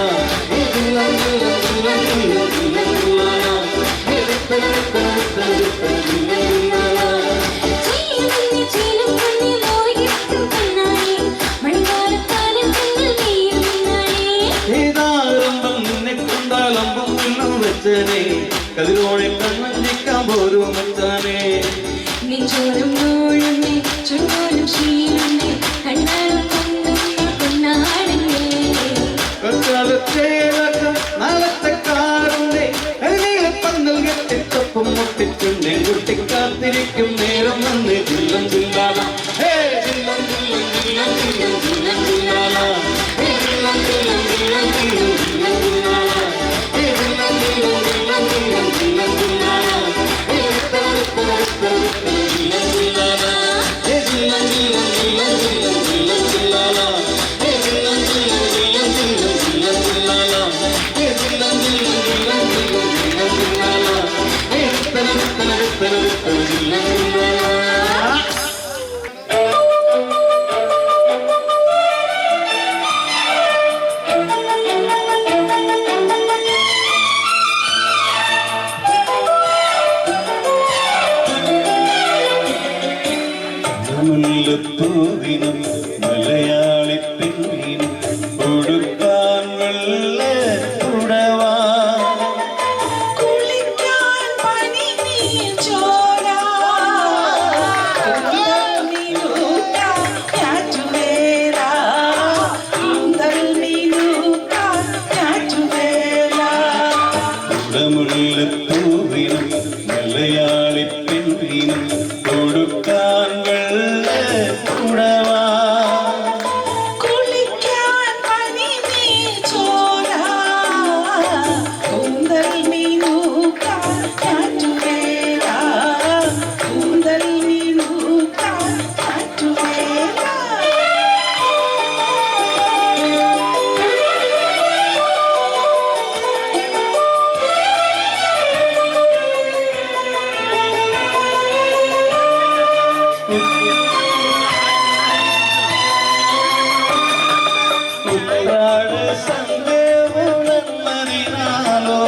ഹേ ജില്ലം ജില്ലം ജില്ലം ജില്ലം ജില്ലം ജില്ലാല ഹേ ജില്ലം ജില്ലാല ഏതാരംഭം നിന്നെ കൊണ്ടാലമ്പം വെള്ളം വെച്ചനെ കതിരോളെ കണ്ണഞ്ചിക്കാൻ പോരും മച്ചാനെ നെഞ്ചോരം നോഴുന്നേ ചുണ്ടോരം ശീലുന്നേ കണ്ണാലും പൊന്നാടങ്ങേ കക്കാലത്തേലൊക്കെ നാളത്തെ കാറുണ്ടേ അതിനെ പന്തൽ കെട്ടിത്തപ്പം മുട്ടിച്ചുണ്ടേ കുട്ടിക്കാത്തിരിക്കും നേരം വന്ന് ജില്ലം ജില്ലാല ഹേ ജില്ലം ജില്ലം ജില്ലം ജില്ലം ജില്ലം ജില്ലാല ഹേ ജില്ലം ജില്ലം ജില്ലം ജില്ലം ജില്ലം ജില്ലാല ഹേ ജില്ലം ജില്ലം ജില്ലം ജില്ലം ജില്ലം ജില്ലാല ഹേ ജില്ലം ജില്ലാല ഹേ ജില്ലം ജില്ലം ജില്ലം ജില്ലം ജില്ലം ജില്ലാല ഹേ ജില്ലം ജില്ലം ജില്ലം ജില്ലം ജില്ലം ജില്ലാല ഹേ ജില്ലം ജില്ലം ജില്ലം ജില്ലം ജില്ലം ജില്ലാല ഹേ ജില്ലം ജില്ലാല മുല്ലപ്പൂവിനും മലയാളി പെണ്ണിനും കൊടുക്കാൻ വെള്ള കുടവാ കുളിക്കാൻ പനി നീർ ചോരാ നീനൂക്കാ കാറ്റുവേരാ കുന്തൽ നീനൂക്കാ കാറ്റുവേരാ മുല്ലപ്പൂവിനും മലയാളി പെണ്ണിനും കൊടുക്കാൻ വെള്ള കുടവാ കുളിക്കാൻ പനി നീർ ചോരാ കുന്തൽ നീനൂക്കാ കാറ്റുവേരാ കുന്തൽ നീനൂക്കാ കാറ്റുവേരാ ഉത്രാട സന്ധ്യ ഉണർന്നതിനാലോ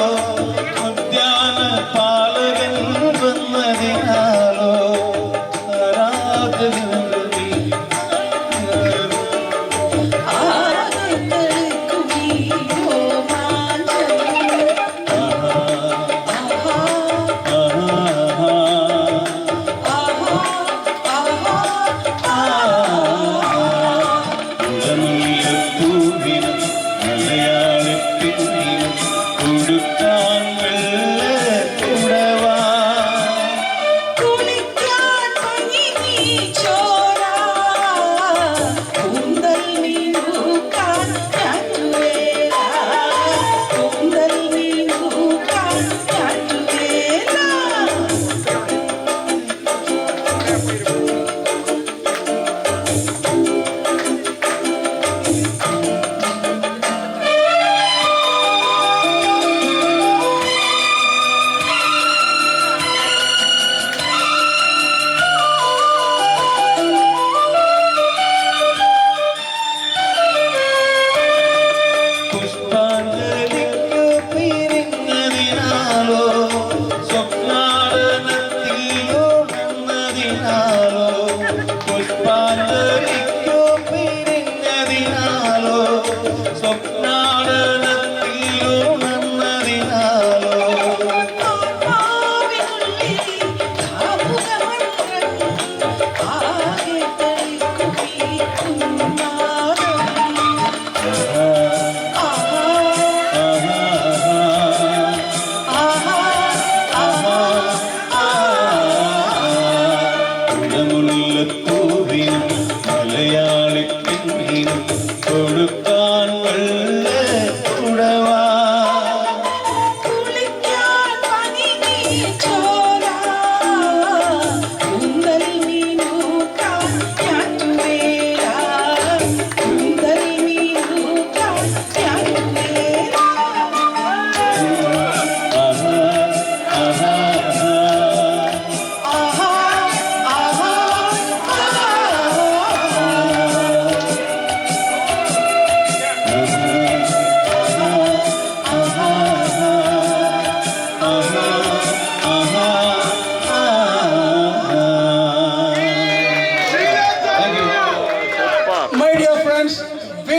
ഉദ്യാന പാലകൻ വന്നതിനാലോ ആരാധനീ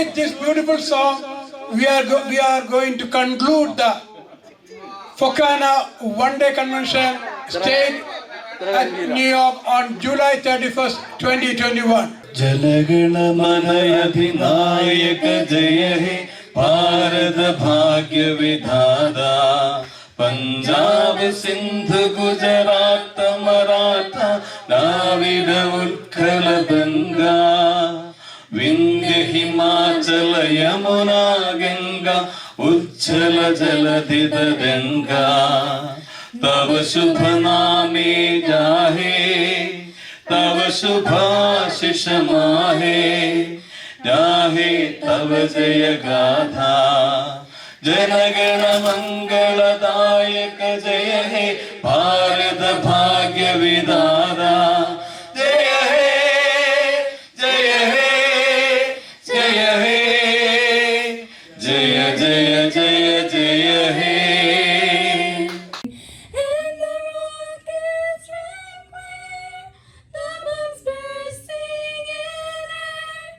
with this beautiful song, we are going to conclude the Fokana one-day convention staged at New York on July 31st, 2021. जनगणमनयधिनायक जय हे भारत भाग्य विधाता पंजाब सिंध गुजरात मराठा द्राविड उत्कल गंगा विंध्य हिमाचल यमुना गंगा उज्जल जलधि गंगा तव शुभ नामे जाहे तव शुभाशिष माहे जाहे तव जय गाथा जनगण मंगलदायक जय हे भारत भाग्य विधाता जय हे जय हे जय हे जय जय जय जय हे And the rockets ran where the bombs bursting in air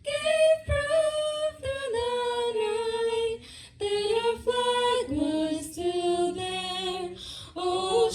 gave proof through the night that our flag was still there. Oh,